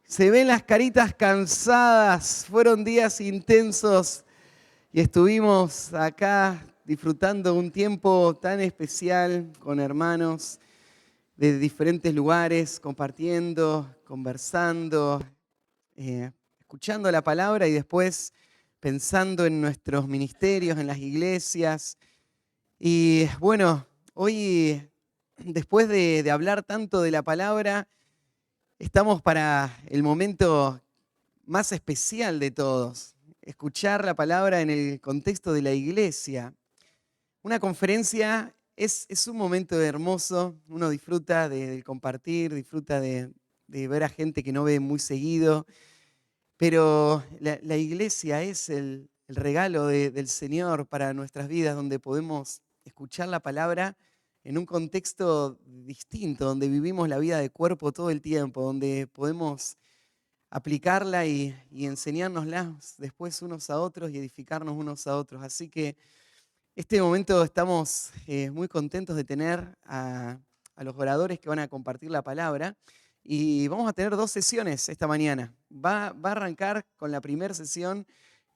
Se ven las caritas cansadas, fueron días intensos y estuvimos acá disfrutando un tiempo tan especial con hermanos de diferentes lugares, compartiendo, conversando, escuchando la palabra y después pensando en nuestros ministerios, en las iglesias. Y bueno, hoy, después de hablar tanto de la palabra, estamos para el momento más especial de todos, escuchar la palabra en el contexto de la iglesia. Una conferencia es un momento hermoso, uno disfruta de compartir, disfruta de ver a gente que no ve muy seguido, pero la iglesia es el regalo del Señor para nuestras vidas, donde podemos escuchar la palabra en un contexto distinto, donde vivimos la vida de cuerpo todo el tiempo, donde podemos aplicarla y enseñárnosla después unos a otros y edificarnos unos a otros. Así que este momento estamos muy contentos de tener a los oradores que van a compartir la palabra y vamos a tener 2 sesiones esta mañana. Va a arrancar con la primera sesión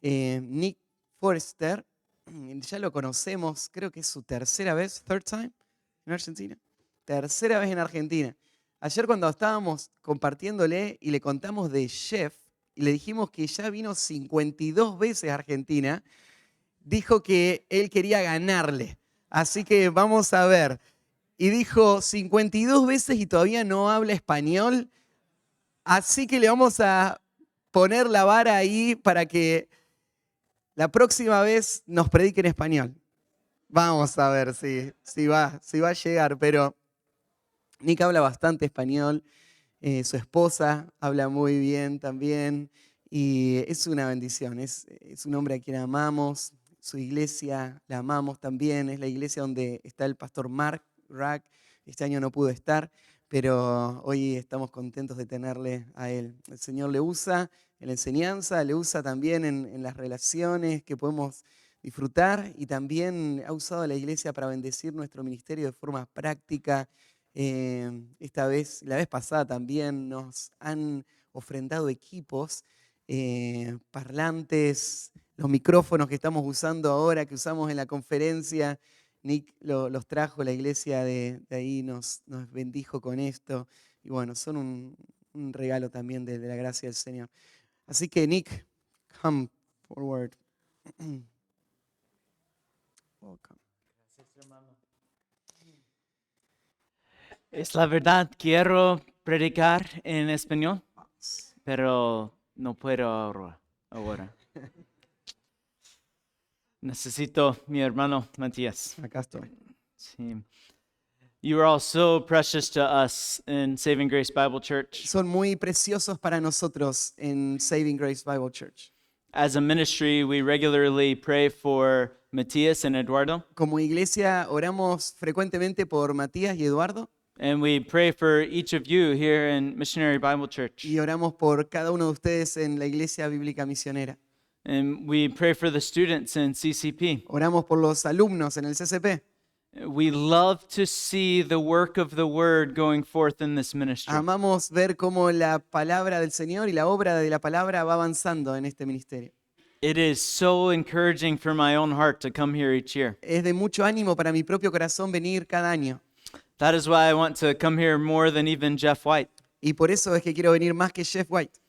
Nick Forster. Ya lo conocemos, creo que es su tercera vez, third time en Argentina. Tercera vez en Argentina. Ayer cuando estábamos compartiéndole y le contamos de Jeff y le dijimos que ya vino 52 veces a Argentina, dijo que él quería ganarle. Así que vamos a ver. Y dijo 52 veces y todavía no habla español. Así que le vamos a poner la vara ahí para que la próxima vez nos predique en español. Vamos a ver si va a llegar, pero Nick habla bastante español, su esposa habla muy bien también y es una bendición, es un hombre a quien amamos, su iglesia la amamos también, es la iglesia donde está el pastor Mark Rack, este año no pudo estar, pero hoy estamos contentos de tenerle a él. El Señor le usa en la enseñanza, le usa también en las relaciones que podemos disfrutar y también ha usado a la iglesia para bendecir nuestro ministerio de forma práctica. Esta vez, la vez pasada también nos han ofrendado equipos, parlantes, los micrófonos que estamos usando ahora, que usamos en la conferencia. Nick los trajo, la iglesia de ahí nos bendijo con esto. Y bueno, son un regalo también de la gracia del Señor. Así que Nick, come forward. Welcome. Gracias, hermano. Es la verdad, quiero predicar en español, pero no puedo ahora. Necesito mi hermano Matías. Acá estoy. Sí. You are all so precious to us in Saving Grace Bible Church. Son muy preciosos para nosotros en Saving Grace Bible Church. As a ministry, we regularly pray for Matías and Eduardo, Como iglesia oramos frecuentemente por Matías y Eduardo and we pray for each of you here in Missionary Bible Church. y oramos por cada uno de ustedes en la Iglesia Bíblica Misionera. And we pray for the students in CCP. Oramos por los alumnos en el CCP. We love to see the work of the word going forth in this ministry. Amamos ver cómo la palabra del Señor y la obra de la palabra va avanzando en este ministerio. It is so encouraging for my own heart to come here each year. Es de mucho ánimo para mi propio corazón venir cada año. That is why I want to come here more than even Jeff White. Y por eso es que quiero venir más que Jeff White.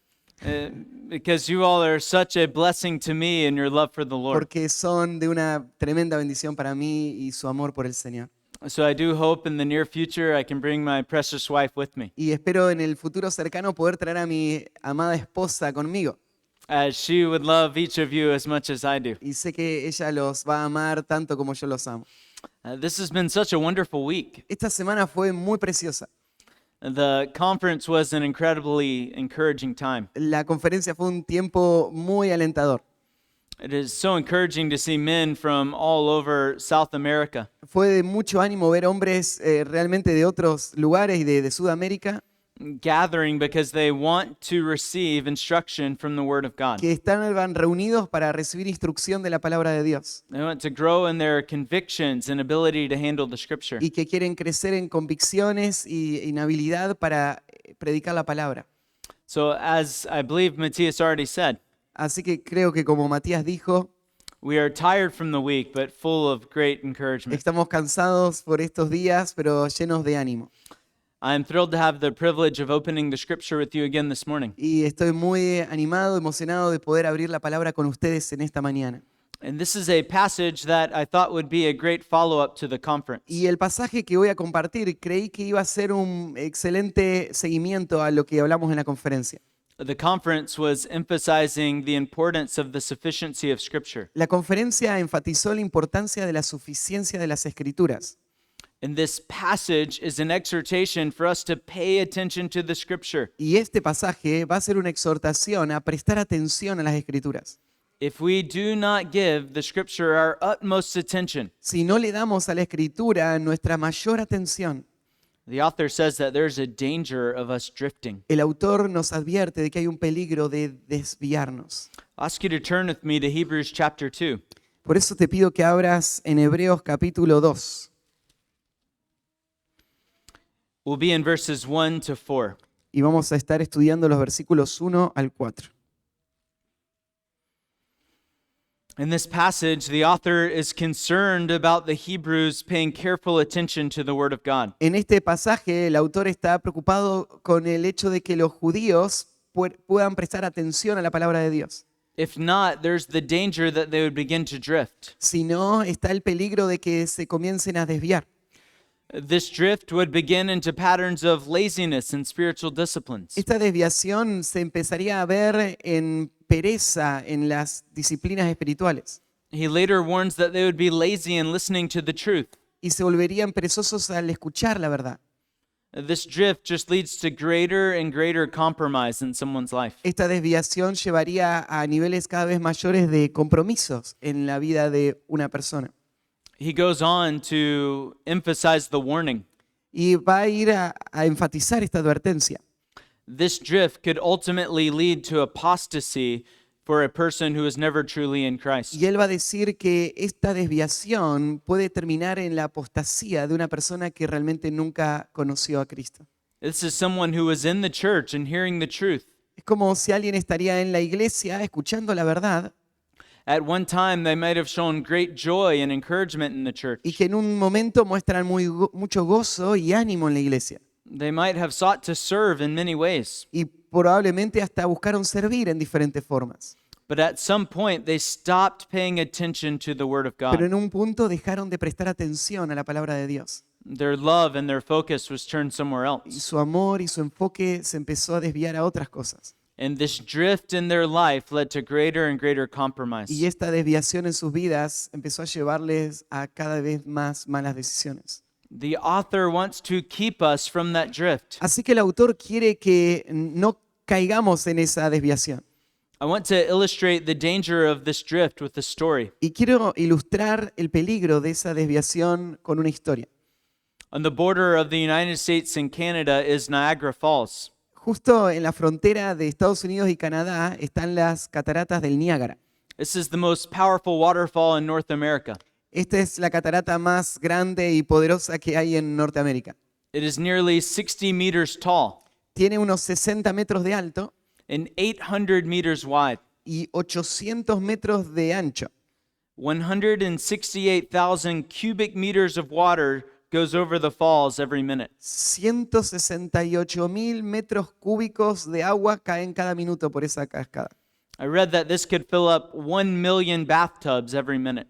Because you all are such a blessing to me in your love for the Lord. Porque son de una tremenda bendición para mí y su amor por el Señor. So I do hope in the near future I can bring my precious wife with me, Y espero en el futuro cercano poder traer a mi amada esposa conmigo. as she would love each of you as much as I do. Y sé que ella los va a amar tanto como yo los amo. This has been such a wonderful week. Esta semana fue muy preciosa. The conference was an incredibly encouraging time. La conferencia fue un tiempo muy alentador. It is so encouraging to see men from all over South America Fue de mucho ánimo ver hombres realmente de otros lugares y de Sudamérica gathering because they want to receive instruction from the Word of God. que estaban reunidos para recibir instrucción de la palabra de Dios They want to grow in their convictions and ability to handle the Scripture. y que quieren crecer en convicciones y en habilidad para predicar la palabra. So, as I believe Matthias already said, Así que creo que como Matías dijo, we are tired from the week, but full of great encouragement. estamos cansados por estos días, pero llenos de ánimo. I am thrilled to have the privilege of opening the scripture with you again this morning. Y estoy muy animado, emocionado de poder abrir la palabra con ustedes en esta mañana. And this is a passage that I thought would be a great follow-up to the conference. Y el pasaje que voy a compartir creí que iba a ser un excelente seguimiento a lo que hablamos en la conferencia. The conference was emphasizing the importance of the sufficiency of Scripture. La conferencia enfatizó la importancia de la suficiencia de las Escrituras. And this passage is an exhortation for us to pay attention to the Scripture. Y este pasaje va a ser una exhortación a prestar atención a las Escrituras. If we do not give the Scripture our utmost attention, Si no le damos a la Escritura nuestra mayor atención, the author says that there's a danger of us drifting. el autor nos advierte de que hay un peligro de desviarnos. I'll ask you to turn with me to Hebrews chapter 2. Por eso te pido que abras en Hebreos capítulo 2. We'll be in verses 1 to 4. Y vamos a estar estudiando los versículos 1 al 4. In this passage, the author is concerned about the Hebrews paying careful attention to the Word of God. En este pasaje, el autor está preocupado con el hecho de que los judíos puedan prestar atención a la palabra de Dios. If not, there's the danger that they would begin to drift. Si no, está el peligro de que se comiencen a desviar. This drift would begin into patterns of laziness and spiritual disciplines. Esta desviación se empezaría a ver en pereza en las disciplinas espirituales He later warns that they would be lazy in listening to the truth. y se volverían perezosos al escuchar la verdad. This drift just leads to greater and greater compromise in someone's life. Esta desviación llevaría a niveles cada vez mayores de compromisos en la vida de una persona. He goes on to emphasize the warning. Y va a ir a enfatizar esta advertencia. This drift could ultimately lead to apostasy for a person who is never truly in Christ. Y él va a decir que esta desviación puede terminar en la apostasía de una persona que realmente nunca conoció a Cristo. This is someone who was in the church and hearing the truth. Es como si alguien estaría en la iglesia escuchando la verdad At one time, they might have shown great joy and encouragement in the church. y que en un momento muestran mucho gozo y ánimo en la iglesia. They might have sought to serve in many ways. Y probablemente hasta buscaron servir en diferentes formas. But at some point, they stopped paying attention to the Word of Pero God. en un punto dejaron de prestar atención a la palabra de Dios. Their love and their focus was turned somewhere Y else. su amor y su enfoque se empezó a desviar a otras cosas. And this drift in their life led to greater and greater Y compromise. esta desviación en sus vidas empezó a llevarles a cada vez más malas decisiones. The author wants to keep us from that drift. Así que el autor quiere que no caigamos en esa desviación. I want to illustrate the danger of this drift with a story. Y quiero ilustrar el peligro de esa desviación con una historia. On the border of the United States and Canada is Niagara Falls. Justo en la frontera de Estados Unidos y Canadá están las cataratas del Niágara. This is the most powerful waterfall in North America. Esta es la catarata más grande y poderosa que hay en Norteamérica. It is nearly 60 meters tall Tiene unos 60 metros de alto and 800 meters wide. y 800 metros de ancho. 168,000 cubic meters of water goes over the falls every minute. 168.000 metros cúbicos de agua caen cada minuto por esa cascada. I read that this could fill up 1 million bathtubs every minute.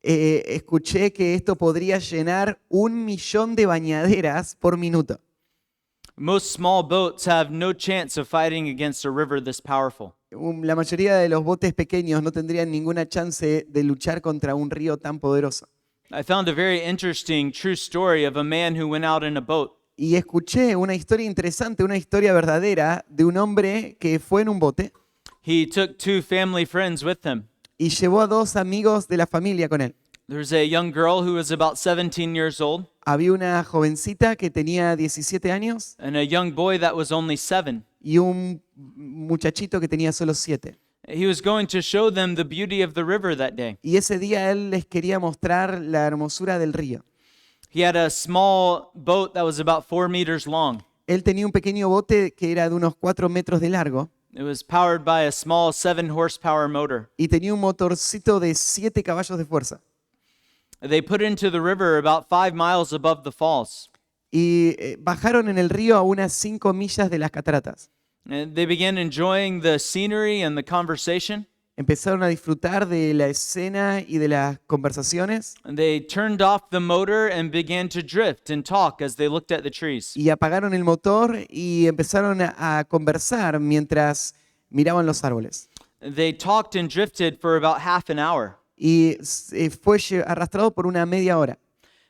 Escuché que esto podría llenar 1.000.000 de bañaderas por minuto. Most small boats have no chance of fighting against a river this powerful. La mayoría de los botes pequeños no tendrían ninguna chance de luchar contra un río tan poderoso. I found a very interesting true story of a man who went out in a boat. Y escuché una historia interesante, una historia verdadera de un hombre que fue en un bote He took 2 family friends with him. y llevó a 2 amigos de la familia con él. There was a young girl who was about 17 years old Había una jovencita que tenía 17 años and a young boy that was only 7. y un muchachito que tenía solo 7. He was going to show them the beauty of the river that day. Y ese día él les quería mostrar la hermosura del río. He had a small boat that was about 4 meters long. Él tenía un pequeño bote que era de unos 4 metros de largo It was powered by a small 7 horsepower motor. y tenía un motorcito de 7 caballos de fuerza. They put it into the river about 5 miles above the falls. Y bajaron en el río a unas 5 millas de las cataratas. And they began enjoying the scenery and the conversation. Empezaron a disfrutar de la escena y de las conversaciones And they turned off the motor and began to drift and talk as they looked at the trees. y apagaron el motor y empezaron a conversar mientras miraban los árboles. They talked and drifted for about half an hour. Y fue arrastrado por una media hora.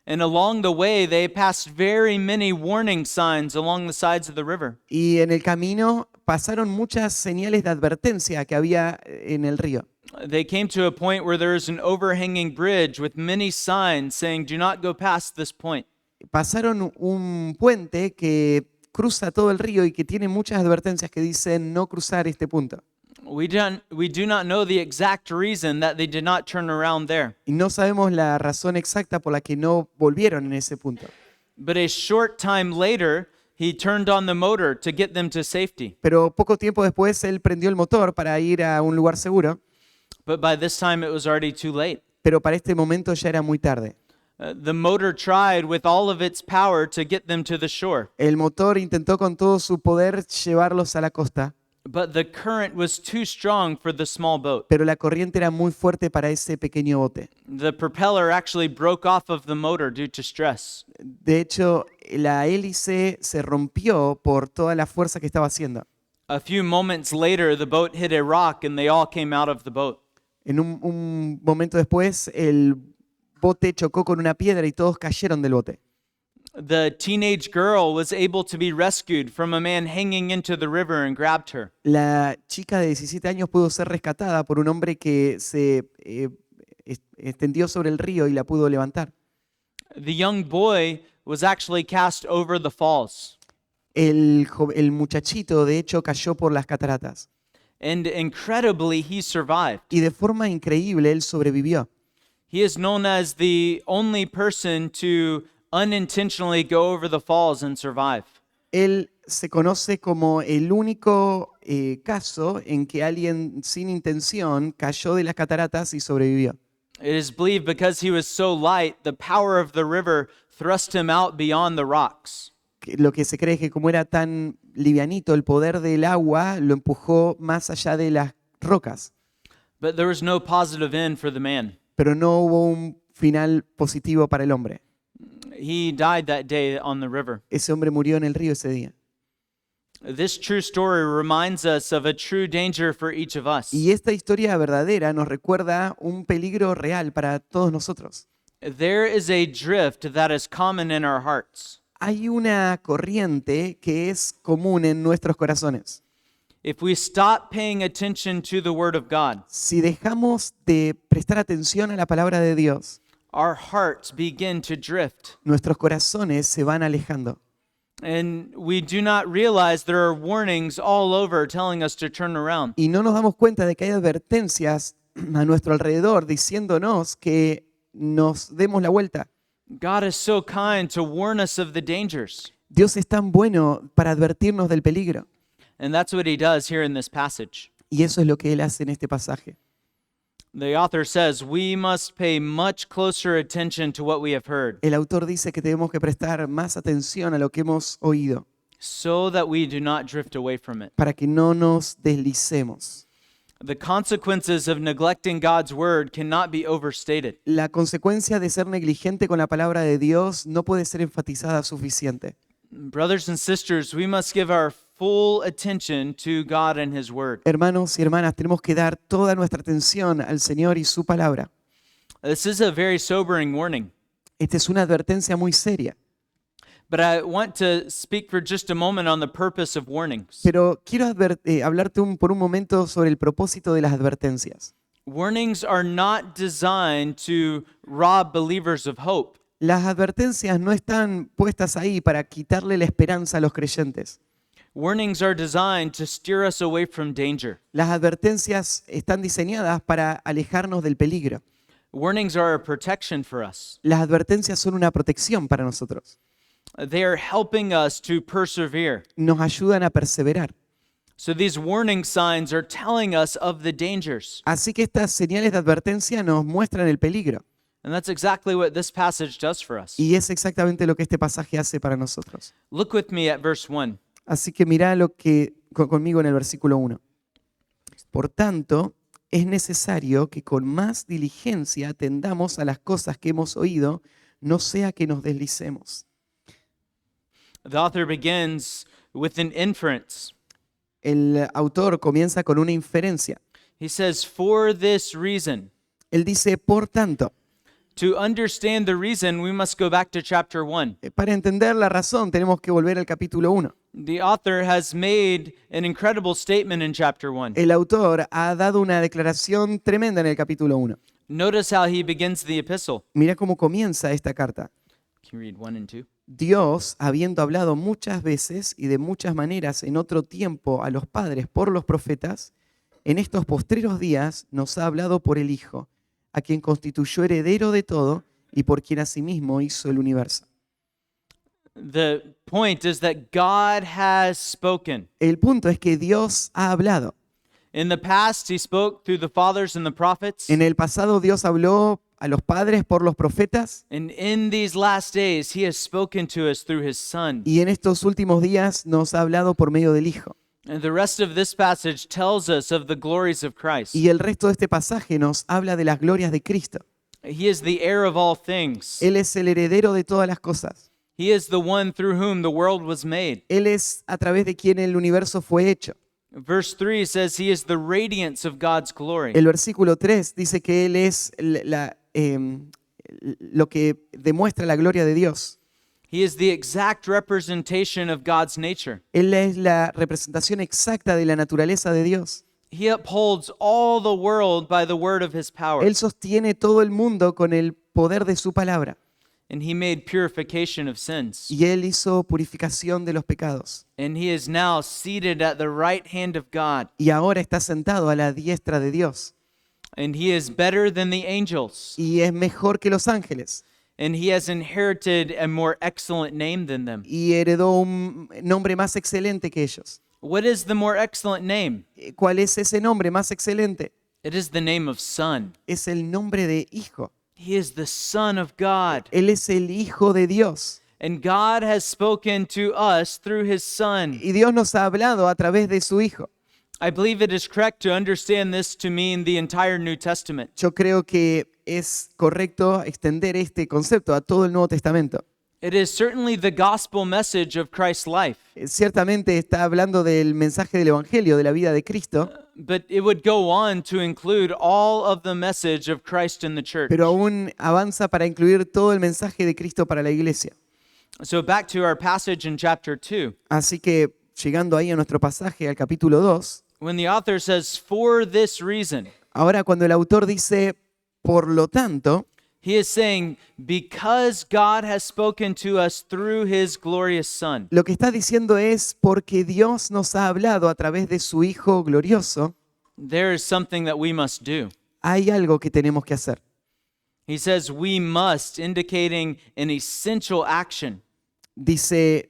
And along the way, they passed very many warning signs along the sides of the river. Y en el camino pasaron muchas señales de advertencia que había en el río. They came to a point where there is an overhanging bridge with many signs saying, "Do not go past this point." Pasaron un puente que cruza todo el río y que tiene muchas advertencias que dicen no cruzar este punto. We do not know the exact reason that they did not turn around there. Y no sabemos la razón exacta por la que no volvieron en ese punto. But a short time later, he turned on the motor to get them to safety. Pero poco tiempo después él prendió el motor para ir a un lugar seguro, But by this time, it was already too late. pero para este momento ya era muy tarde. The motor tried with all of its power to get them to the shore. El motor intentó con todo su poder llevarlos a la costa, But the current was too strong for the small boat. pero la corriente era muy fuerte para ese pequeño bote. The propeller actually broke off of the motor due to stress. De hecho, la hélice se rompió por toda la fuerza que estaba haciendo. A few moments later, the boat hit a rock and they all came out of the boat. En un momento después, el bote chocó con una piedra y todos cayeron del bote. The teenage girl was able to be rescued from a man hanging into the river and grabbed her. La chica de 17 años pudo ser rescatada por un hombre que se extendió sobre el río y la pudo levantar. The young boy was actually cast over the falls. El muchachito, de hecho, cayó por las cataratas. And incredibly, he survived. Y de forma increíble, él sobrevivió. He is known as the only person to unintentionally go over the falls and survive. Él se conoce como el único caso en que alguien sin intención cayó de las cataratas y sobrevivió. It is believed because he was so light, the power of the river thrust him out beyond the rocks. Lo que se cree es que como era tan livianito, el poder del agua lo empujó más allá de las rocas. But there was no positive end for the man. Pero no hubo un final positivo para el hombre. He died that day on the river. Ese hombre murió en el río ese día. This true story reminds us of a true danger for each of us. Y esta historia verdadera nos recuerda un peligro real para todos nosotros. There is a drift that is common in our hearts. Hay una corriente que es común en nuestros corazones. If we stop paying attention to the Word of God, Si dejamos de prestar atención a la palabra de Dios, our hearts begin to drift. nuestros corazones se van alejando. And we do not realize there are warnings all over telling us to turn around. Y no nos damos cuenta de que hay advertencias a nuestro alrededor diciéndonos que nos demos la vuelta. God is so kind to warn us of the dangers. Dios es tan bueno para advertirnos del peligro. And that's what he does here in this passage. Y eso es lo que Él hace en este pasaje. The author says, we must pay much closer attention to what we have heard, El autor dice que tenemos que prestar más atención a lo que hemos oído so that we do not drift away from it. para que no nos deslicemos. The consequences of neglecting God's word cannot be overstated. La consecuencia de ser negligente con la palabra de Dios no puede ser enfatizada suficiente. Brothers and sisters, we must give our full attention to God and his word. Hermanos y hermanas, tenemos que dar toda nuestra atención al Señor y su palabra. This is a very sobering warning, Esta es una advertencia muy seria. but I want to speak for just a moment on the purpose of warnings. Pero quiero hablarte por un momento sobre el propósito de las advertencias. Warnings are not designed to rob believers of hope. Las advertencias no están puestas ahí para quitarle la esperanza a los creyentes. Warnings are designed to steer us away from danger. Las advertencias están diseñadas para alejarnos del peligro. Warnings are a protection for us. Las advertencias son una protección para nosotros. They are helping us to persevere. nos ayudan a perseverar. So these warning signs are telling us of the dangers. Así que estas señales de advertencia nos muestran el peligro. And that's exactly what this passage does for us. Y es exactamente lo que este pasaje hace para nosotros. Look with me at verse 1. Así que mirá conmigo en el versículo 1. Por tanto, es necesario que con más diligencia atendamos a las cosas que hemos oído, no sea que nos deslicemos. The author begins with an inference. El autor comienza con una inferencia. He says, for this reason. Él dice, por tanto. To understand the reason, we must go back to chapter 1. Para entender la razón, tenemos que volver al capítulo 1. The author has made an incredible statement in chapter 1. El autor ha dado una declaración tremenda en el capítulo 1. Notice how he begins the epistle. Mira cómo comienza esta carta. Can you read 1 and 2? Dios, habiendo hablado muchas veces y de muchas maneras en otro tiempo a los padres por los profetas, en estos postreros días nos ha hablado por el Hijo, a quien constituyó heredero de todo y por quien asimismo hizo el universo. The point is that God has spoken. El punto es que Dios ha hablado. In the past, he spoke through the fathers and the prophets. En el pasado Dios habló a los padres por los profetas And in these last days, he has spoken to us through his Son. y en estos últimos días nos ha hablado por medio del Hijo. And the rest of this passage tells us of the glories of Christ. Y el resto de este pasaje nos habla de las glorias de Cristo. He is the heir of all things. Él es el heredero de todas las cosas. He is the one through whom the world was made. Él es a través de quien el universo fue hecho. Verse 3 says he is the radiance of God's glory. El versículo 3 dice que Él es lo que demuestra la gloria de Dios. He is the exact representation of God's nature. Él es la representación exacta de la naturaleza de Dios. He upholds all the world by the word of his power. Él sostiene todo el mundo con el poder de su palabra. And he made purification of sins. Y Él hizo purificación de los pecados. And he is now seated at the right hand of God. Y ahora está sentado a la diestra de Dios. And he is better than the angels. Y es mejor que los ángeles. And he has inherited a more excellent name than them. Y heredó un nombre más excelente que ellos. What is the more excellent name? ¿Cuál es ese nombre más excelente? It is the name of Son. Es el nombre de Hijo. He is the Son of God. Él es el Hijo de Dios. And God has spoken to us through his Son. Y Dios nos ha hablado a través de su Hijo. I believe it is correct to understand this to mean the entire New Testament. Yo creo que es correcto extender este concepto a todo el Nuevo Testamento. It is certainly the gospel message of Christ's life, Ciertamente está hablando del mensaje del Evangelio, de la vida de Cristo, but it would go on to include all of the message of Christ in the church. pero aún avanza para incluir todo el mensaje de Cristo para la iglesia. So back to our passage in chapter 2. Así que llegando ahí a nuestro pasaje, al capítulo 2, When the author says, for this reason, ahora cuando el autor dice, por lo tanto, he is saying, because God has spoken to us through his glorious Son, lo que está diciendo es porque Dios nos ha hablado a través de su Hijo glorioso, there is something that we must do. hay algo que tenemos que hacer. He says we must, indicating an essential action. Dice,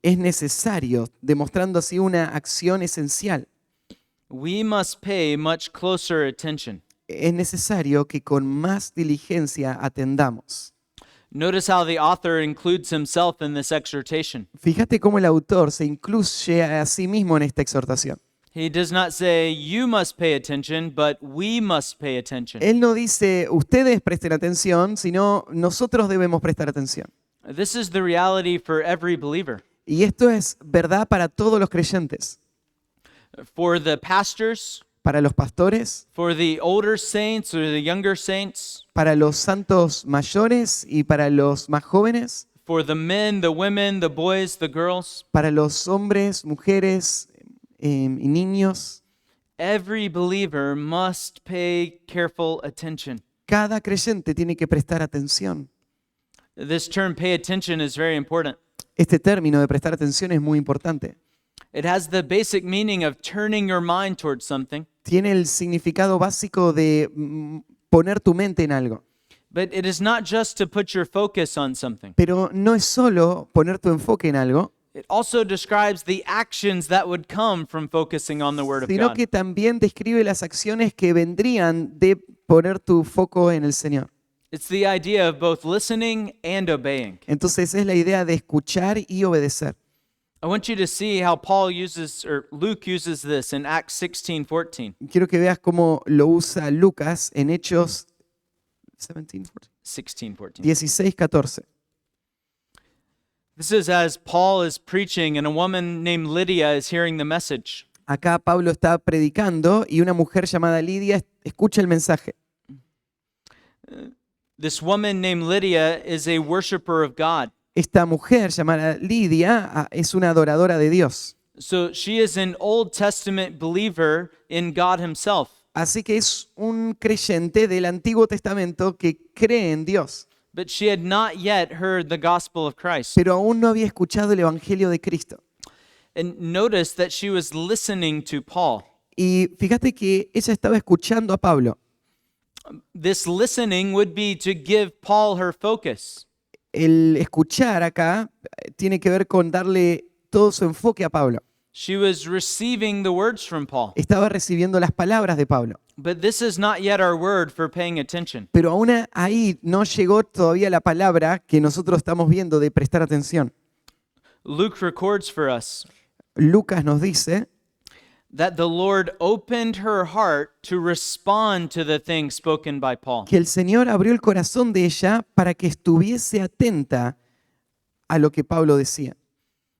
es necesario, demostrando así una acción esencial. We must pay much closer attention. Es necesario que con más diligencia atendamos. Notice how the author includes himself in this exhortation. Fíjate cómo el autor se incluye a sí mismo en esta exhortación. He does not say, you must pay attention, but we must pay attention. Él no dice, ustedes presten atención, sino nosotros debemos prestar atención. This is the reality for every believer. Y esto es verdad para todos los creyentes, For the pastors, para los pastores, for the older saints or the younger saints, para los santos mayores y para los más jóvenes, for the men, the women, the boys, the girls. para los hombres, mujeres y niños. Every believer must pay careful attention. Cada creyente tiene que prestar atención. This term, pay attention, is very important. Este término de prestar atención es muy importante. It has the basic meaning of turning your mind towards something. Tiene el significado básico de poner tu mente en algo. But it is not just to put your focus on something. Pero no es solo poner tu enfoque en algo, It also describes the actions that would come from focusing on the Word of sino God. que también describe las acciones que vendrían de poner tu foco en el Señor. It's the idea of both listening and obeying. Entonces es la idea de escuchar y obedecer. I want you to see how Paul uses, or Luke uses this in Acts 16:14. Quiero que veas cómo lo usa Lucas en Hechos 17, 16:14. 16, 14. This is as Paul is preaching and a woman named Lydia is hearing the message. Acá Pablo está predicando y una mujer llamada Lidia escucha el mensaje. This woman named Lydia is a worshiper of God. Esta mujer llamada Lidia es una adoradora de Dios. So she is an Old Testament believer in God himself. Así que es un creyente del Antiguo Testamento que cree en Dios, But she had not yet heard the gospel of Christ. pero aún no había escuchado el Evangelio de Cristo. And notice that she was listening to Paul. Y fíjate que ella estaba escuchando a Pablo. This listening would be to give Paul her focus. El escuchar acá tiene que ver con darle todo su enfoque a Pablo. She was receiving the words from Paul. Estaba recibiendo las palabras de Pablo. But this is not yet our word for paying attention. Pero aún ahí no llegó todavía la palabra que nosotros estamos viendo de prestar atención. Luke records for us Lucas nos dice that the Lord opened her heart to respond to the things spoken by Paul. que el Señor abrió el corazón de ella para que estuviese atenta a lo que Pablo decía.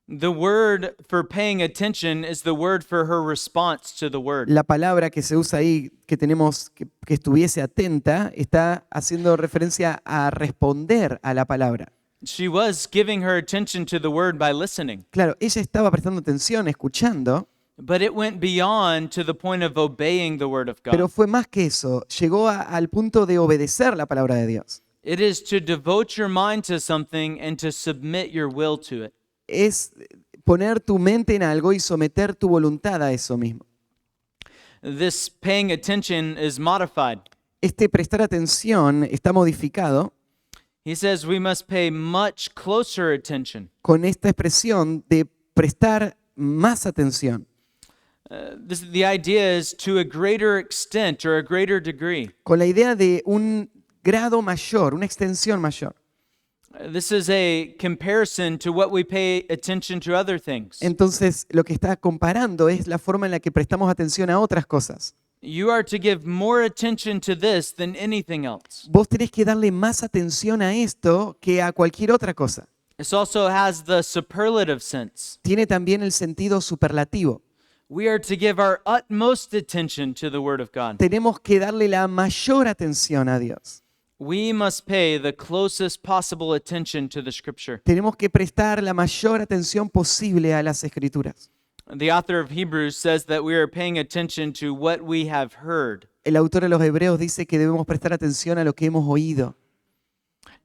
The word for paying attention is the word for her response to the word. La palabra que se usa ahí, que tenemos que estuviese atenta, está haciendo referencia a responder a la palabra. She was giving her attention to the word by listening, Claro, ella estaba prestando atención, escuchando, but it went beyond to the point of obeying the word of pero God. fue más que eso, llegó al punto de obedecer la palabra de Dios. It is to devote your mind to something and to submit your will to it. Es poner tu mente en algo y someter tu voluntad a eso mismo. This paying attention is modified. Este prestar atención está modificado He says we must pay much closer attention. con esta expresión de prestar más atención, The idea is to a greater extent or a greater degree. con la idea de un grado mayor, una extensión mayor. This is a comparison to what we pay attention to other things. Entonces, lo que está comparando es la forma en la que prestamos atención a otras cosas. You are to give more attention to this than anything else. Vos tenés que darle más atención a esto que a cualquier otra cosa. This also has the superlative sense. Tiene también el sentido superlativo. We are to give our utmost attention to the Word of God. Tenemos que darle la mayor atención a Dios. We must pay the closest possible attention to the Scripture. Tenemos que prestar la mayor atención posible a las Escrituras. The author of Hebrews says that we are paying attention to what we have heard. El autor de los Hebreos dice que debemos prestar atención a lo que hemos oído.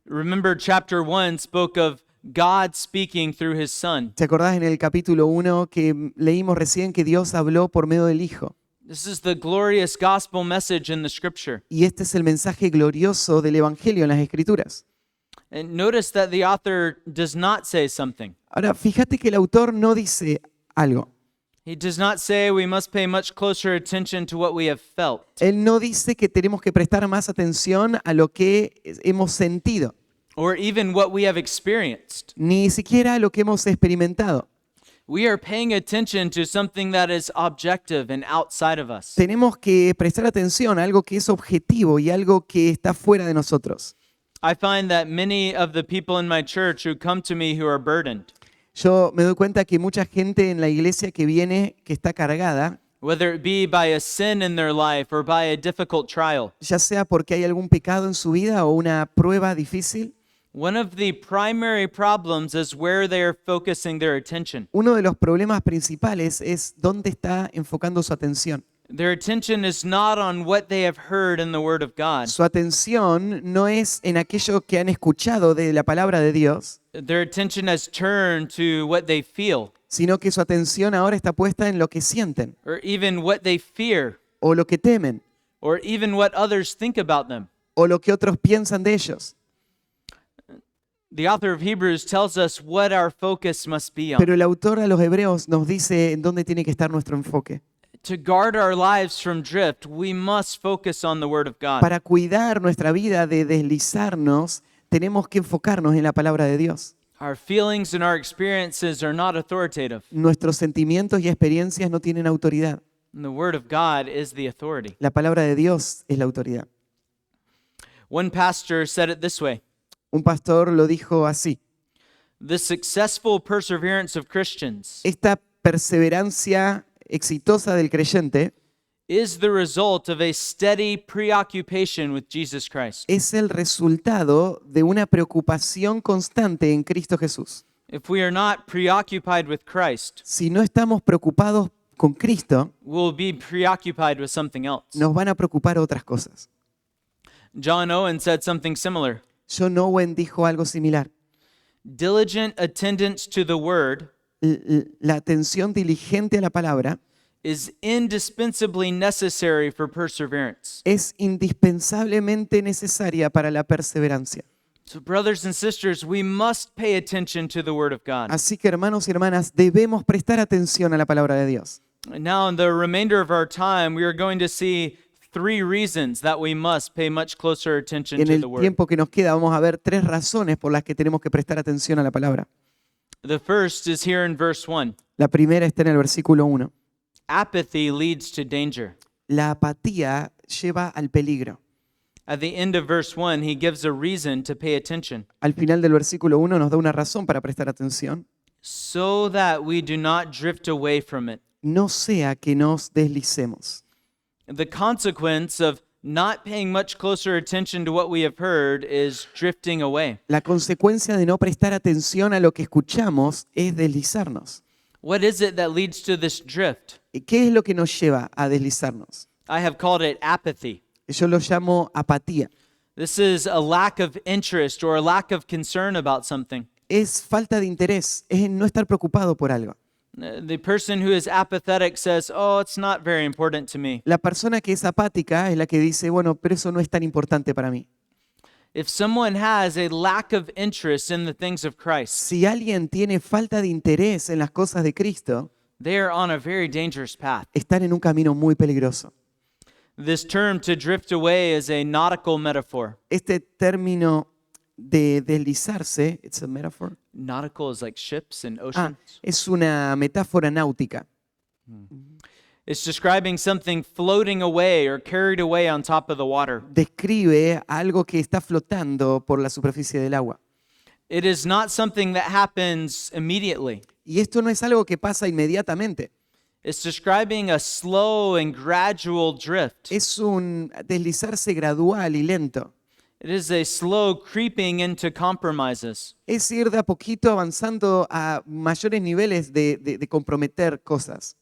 Remember, chapter 1 spoke of God speaking through His Son. ¿Te acordás en el capítulo 1 que leímos recién que Dios habló por medio del Hijo? This is the glorious gospel message in the Scripture. Y este es el mensaje glorioso del Evangelio en las Escrituras. And notice that the author does not say something. Ahora, fíjate que el autor no dice algo. He does not say we must pay much closer attention to what we have felt. Él no dice que tenemos que prestar más atención a lo que hemos sentido, Or even what we have experienced. ni siquiera a lo que hemos experimentado. We are paying attention to something that is objective and outside of us. Tenemos que prestar atención a algo que es objetivo y algo que está fuera de nosotros. I find that many of the people in my church who come to me who are burdened, Yo me doy cuenta que mucha gente en la iglesia que viene, que está cargada, whether it be by a sin in their life or by a difficult trial, ya sea porque hay algún pecado en su vida o una prueba difícil, one of the primary problems is where they are focusing their attention. uno de los problemas principales es dónde está enfocando su atención. Their attention is not on what they have heard in the Word of God. Su atención no es en aquello que han escuchado de la palabra de Dios, Their attention has turned to what they feel sino que su atención ahora está puesta en lo que sienten or even what they fear o lo que temen or even what others think about them. o lo que otros piensan de ellos. The author of Hebrews tells us what our focus must be on. Pero el autor a los hebreos nos dice en dónde tiene que estar nuestro enfoque. To guard our lives from drift, we must focus on the Word of God. Para cuidar nuestra vida de deslizarnos, tenemos que enfocarnos en la palabra de Dios. Our feelings and our experiences are not authoritative. Nuestros sentimientos y experiencias no tienen autoridad. And the Word of God is the authority. La palabra de Dios es la autoridad. One pastor said it this way: Un pastor lo dijo así: the successful perseverance of Christians esta perseverancia exitosa del creyente is the result of a steady preoccupation with Jesus Christ. es el resultado de una preocupación constante en Cristo Jesús. If we are not preoccupied with Christ, Si no estamos preocupados con Cristo, we'll be preoccupied with something else. nos van a preocupar otras cosas. John Owen said something similar. John Owen dijo algo similar. Diligent attendance to the Word La atención diligente a la palabra is indispensably necessary for perseverance. es indispensablemente necesaria para la perseverancia. So, brothers and sisters, we must pay attention to the Word of God. Así que, hermanos y hermanas, debemos prestar atención a la palabra de Dios. And now, in the remainder of our time, we are going to see 3 reasons that we must pay much closer attention En to el the Word. tiempo que nos queda vamos a ver 3 razones por las que tenemos que prestar atención a la palabra. The first is here in verse 1. La primera está en el versículo 1. Apathy leads to danger. La apatía lleva al peligro. At the end of verse 1, he gives a reason to pay attention, Al final del versículo 1 nos da una razón para prestar atención. so that we do not drift away from it. No sea que nos deslicemos. The consequence of not paying much closer attention to what we have heard is drifting away. La consecuencia de no prestar atención a lo que escuchamos es deslizarnos. What is it that leads to this drift? ¿Qué es lo que nos lleva a deslizarnos? I have called it apathy. Yo lo llamo apatía. This is a lack of interest or a lack of concern about something. Es falta de interés, es no estar preocupado por algo. The person who is apathetic says, "Oh, it's not very important to me." La persona que es apática es la que dice, bueno, pero eso no es tan importante para mí. If someone has a lack of interest in the things of Christ, Si alguien tiene falta de interés en las cosas de Cristo, they are on a very dangerous path. están en un camino muy peligroso. This term to drift away is a nautical metaphor. Este término de deslizarse, it's a metaphor. Nautical is like ships and Ah, oceans. es una metáfora náutica. It's describing something floating away or carried away on top of the water. Describe algo que está flotando por la superficie del agua. It is not something that happens immediately. Y esto no es algo que pasa inmediatamente. It's describing a slow and gradual drift. Es un deslizarse gradual y lento. It is a slow creeping into compromises. Es ir de a poquito avanzando a mayores niveles de comprometer cosas.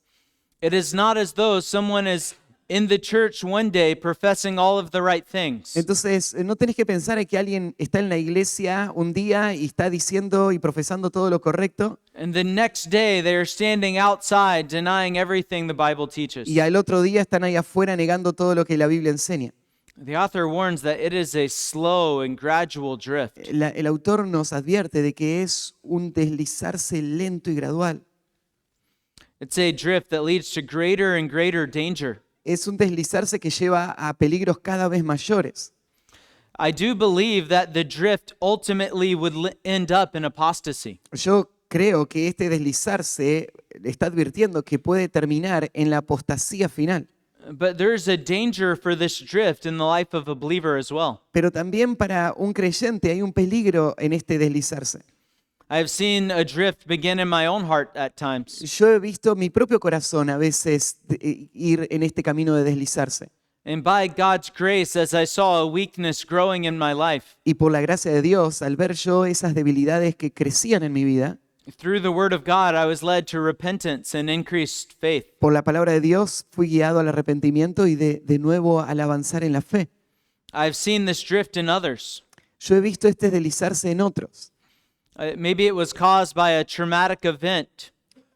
It is not as though someone is in the church one day professing all of the right things. Entonces, no tenés que pensar en que alguien está en la iglesia un día y está diciendo y profesando todo lo correcto, And the next day they are standing outside denying everything the Bible teaches. y al otro día están ahí afuera negando todo lo que la Biblia enseña. The author warns that it is a slow and gradual drift. El autor nos advierte de que es un deslizarse lento y gradual. It's a drift that leads to greater and greater danger. Es un deslizarse que lleva a peligros cada vez mayores. I do believe that the drift ultimately would end up in apostasy. Yo creo que este deslizarse está advirtiendo que puede terminar en la apostasía final. But there's a danger for this drift in the life of a believer as well. Pero también para un creyente hay un peligro en este deslizarse. I have seen a drift begin in my own heart at times. Yo he visto mi propio corazón a veces ir en este camino de deslizarse. And by God's grace, as I saw a weakness growing in my life, Y por la gracia de Dios, al ver yo esas debilidades que crecían en mi vida, through the Word of God, I was led to repentance and increased faith. por la palabra de Dios fui guiado al arrepentimiento y de nuevo al avanzar en la fe. I've seen this drift in others. Yo he visto este deslizarse en otros. Maybe it was caused by a traumatic event.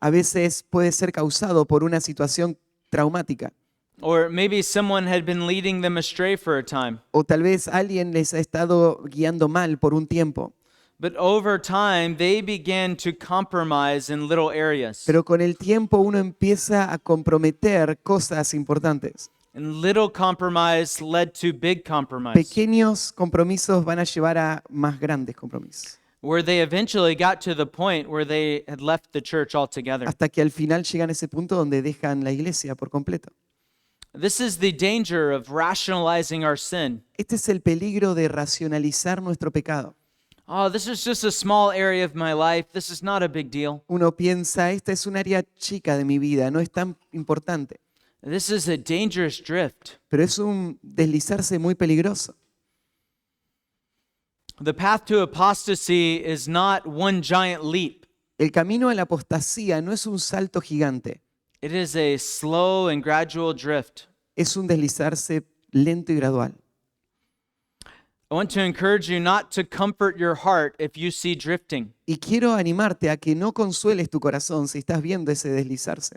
A veces puede ser causado por una situación traumática. Or maybe someone had been leading them astray for a time. O tal vez alguien les ha estado guiando mal por un tiempo. But over time, they began to compromise in little areas. Pero con el tiempo uno empieza a comprometer cosas importantes. And little compromise led to big compromise, Pequeños compromisos van a llevar a más grandes compromisos. where they eventually got to the point where they had left the church altogether. Hasta que al final llegan a ese punto donde dejan la iglesia por completo. This is the danger of rationalizing our sin. Este es el peligro de racionalizar nuestro pecado. Oh, this is just a small area of my life. This is not a big deal. Uno piensa, esta es un área chica de mi vida, no es tan importante. This is a dangerous drift. Pero es un deslizarse muy peligroso. The path to apostasy is not one giant leap. El camino a la apostasía no es un salto gigante, It is a slow and gradual drift. es un deslizarse lento y gradual. I want to encourage you not to comfort your heart if you see drifting. Y quiero animarte a que no consueles tu corazón si estás viendo ese deslizarse.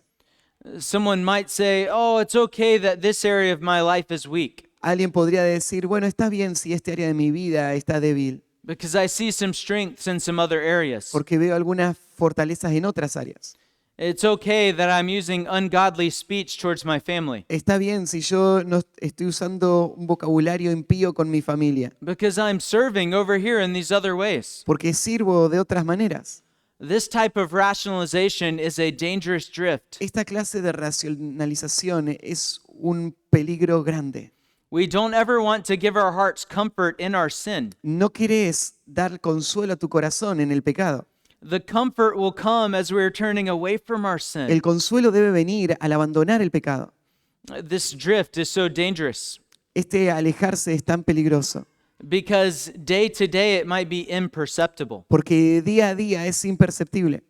Someone might say, "Oh, it's okay that this area of my life is weak Alguien podría decir, bueno, está bien si esta área de mi vida está débil, because I see some strengths in some other areas. porque veo algunas fortalezas en otras áreas. It's okay that I'm using ungodly speech towards my family Está bien si yo no estoy usando un vocabulario impío con mi familia, because I'm serving over here in these other ways." porque sirvo de otras maneras. This type of rationalization is a dangerous drift. Esta clase de racionalización es un peligro grande. We don't ever want to give our hearts comfort in our sin. No querés dar consuelo a tu corazón en el pecado. The comfort will come as we're turning away from our sin. El consuelo debe venir al abandonar el pecado. This drift is so dangerous Este alejarse es tan peligroso, because day to day it might be imperceptible. porque día a día es imperceptible.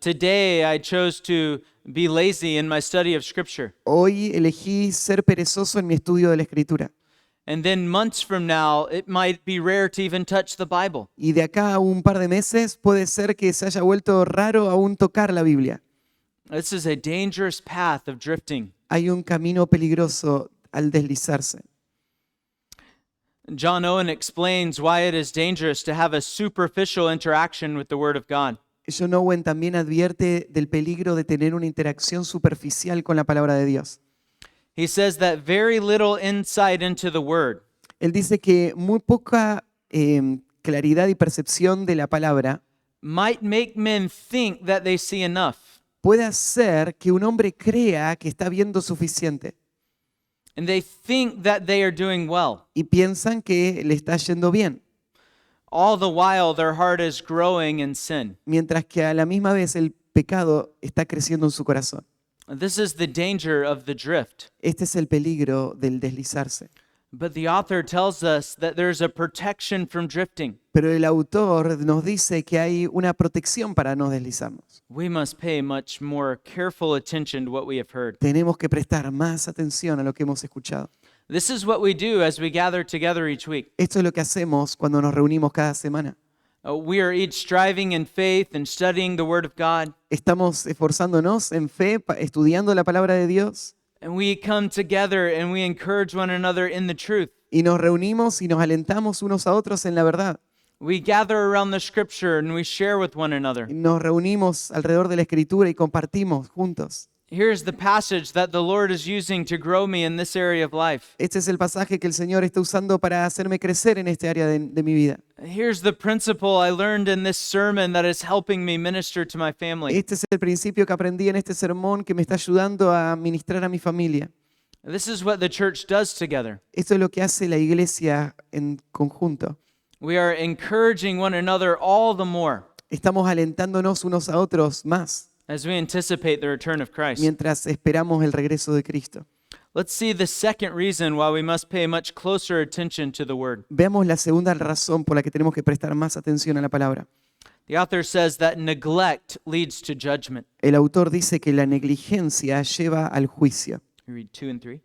Today I chose to be lazy in my study of Scripture. Hoy elegí ser perezoso en mi estudio de la Escritura. And then months from now, it might be rare to even touch the Bible. Y de acá a un par de meses puede ser que se haya vuelto raro aún tocar la Biblia. This is a dangerous path of drifting. Hay un camino peligroso al deslizarse. John Owen explains why it is dangerous to have a superficial interaction with the Word of God. John Owen también advierte del peligro de tener una interacción superficial con la palabra de Dios. He says that very little insight into the Word Él dice que muy poca claridad y percepción de la palabra might make men think that they see enough. puede hacer que un hombre crea que está viendo suficiente And they think that they are doing well. y piensan que le está yendo bien, All the while, their heart is growing in sin. mientras que a la misma vez el pecado está creciendo en su corazón. This is the danger of the drift. Este es el peligro del deslizarse. But the author tells us that there's a protection from drifting. Pero el autor nos dice que hay una protección para no deslizarnos. We must pay much more careful attention to what we have heard. Tenemos que prestar más atención a lo que hemos escuchado. This is what we do as we gather together each week. Esto es lo que hacemos cuando nos reunimos cada semana. We are each striving in faith and studying the Word of God. Estamos esforzándonos en fe, estudiando la palabra de Dios, And we come together and we encourage one another in the truth. y nos reunimos y nos alentamos unos a otros en la verdad. We gather around the Scripture and we share with one another. Nos reunimos alrededor de la Escritura y compartimos juntos. Here's the passage that the Lord is using to grow me in this area of life. Este es el pasaje que el Señor está usando para hacerme crecer en este área de mi vida. Here's the principle I learned in this sermon that is helping me minister to my family. Este es el principio que aprendí en este sermón que me está ayudando a ministrar a mi familia. This is what the church does together. Esto es lo que hace la iglesia en conjunto. We are encouraging one another all the more Estamos alentándonos unos a otros más as we anticipate the return of Christ. mientras esperamos el regreso de Cristo. Let's see the second reason why we must pay much closer attention to the Word. Veamos la segunda razón por la que tenemos que prestar más atención a la palabra. The author says that neglect leads to judgment. El autor dice que la negligencia lleva al juicio. We read 2 and 3.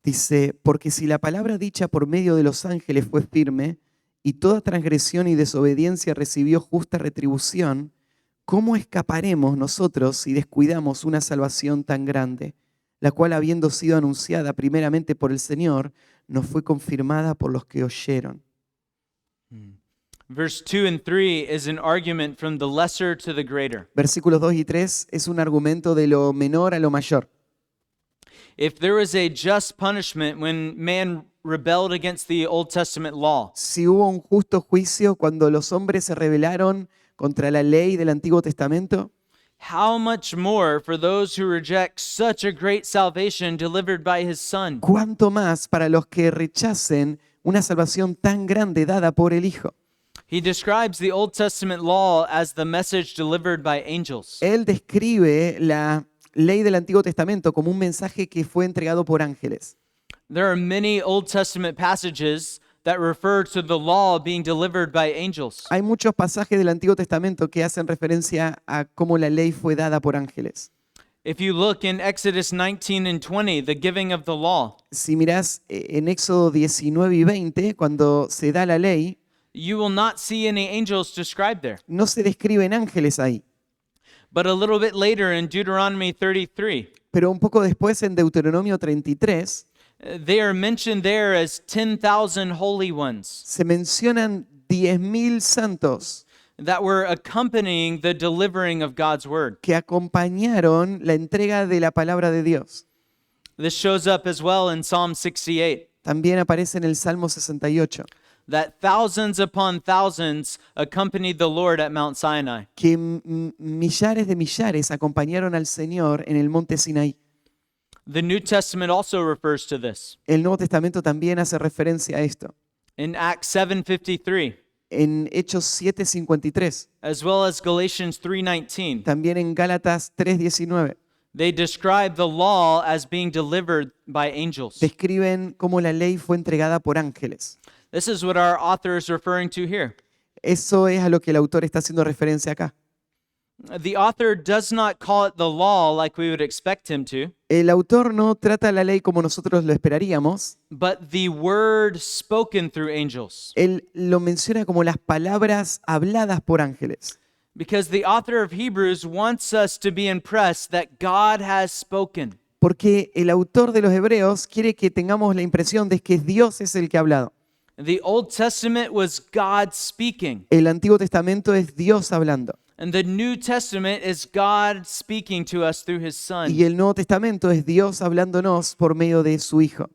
Dice, porque si la palabra dicha por medio de los ángeles fue firme y toda transgresión y desobediencia recibió justa retribución, ¿cómo escaparemos nosotros si descuidamos una salvación tan grande, la cual habiendo sido anunciada primeramente por el Señor, nos fue confirmada por los que oyeron. Verse 2 and 3 is an argument from the lesser to the greater. Versículos 2 y 3 es un argumento de lo menor a lo mayor. If there was a just punishment when man rebelled against the Old Testament law, Si hubo un justo juicio cuando los hombres se rebelaron contra la ley del Antiguo Testamento, how much more for those who reject such a great salvation delivered by his Son? ¿cuánto más para los que rechacen una salvación tan grande dada por el Hijo? He describes the Old Testament law as the message delivered by angels. Él describe la ley del Antiguo Testamento como un mensaje que fue entregado por ángeles. There are many Old Testament passages that refer to the law being delivered by angels. Hay muchos pasajes del Antiguo Testamento que hacen referencia a cómo la ley fue dada por ángeles. If you look in Exodus 19 and 20, the giving of the law, Si mirás en Éxodo 19 y 20, cuando se da la ley, you will not see any angels described there. no se describen ángeles ahí. But a little bit later in Deuteronomy 33, Pero un poco después en Deuteronomio 33 they are mentioned there as 10,000 holy ones se mencionan 10.000 santos that were accompanying the delivering of God's word. que acompañaron la entrega de la palabra de Dios. This shows up as well in Psalm 68, También aparece en el Salmo 68, that thousands upon thousands accompanied the Lord at Mount Sinai. que millares de millares acompañaron al Señor en el monte Sinaí. The New Testament also refers to this. El Nuevo Testamento también hace referencia a esto. In Acts 7:53, En Hechos 7:53, as well as Galatians 3:19, también en Gálatas 3:19, they describe the law as being delivered by angels. describen cómo la ley fue entregada por ángeles. This is what our author is referring to here. Eso es a lo que el autor está haciendo referencia acá. The author does not call it the law like we would expect him to, El autor no trata la ley como nosotros lo esperaríamos. but the word spoken through angels. Él lo menciona como las palabras habladas por ángeles. Because the author of Hebrews wants us to be impressed that God has spoken. Porque el autor de los Hebreos quiere que tengamos la impresión de que Dios es el que ha hablado. The Old Testament was God speaking, El Antiguo Testamento es Dios hablando. and the New Testament is God speaking to us through his Son. Y el Nuevo Testamento es Dios hablándonos por medio de su Hijo.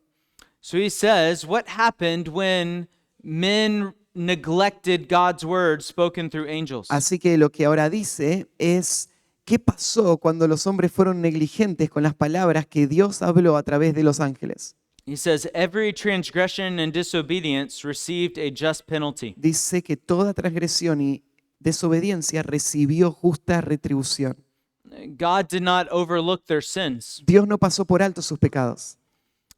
So he says, what happened when men neglected God's word spoken through angels? Así que lo que ahora dice es, ¿qué pasó cuando los hombres fueron negligentes con las palabras que Dios habló a través de los ángeles? He says, every transgression and disobedience received a just penalty. Dice que toda transgresión y desobediencia recibió justa retribución. God did not overlook their sins. Dios no pasó por alto sus pecados.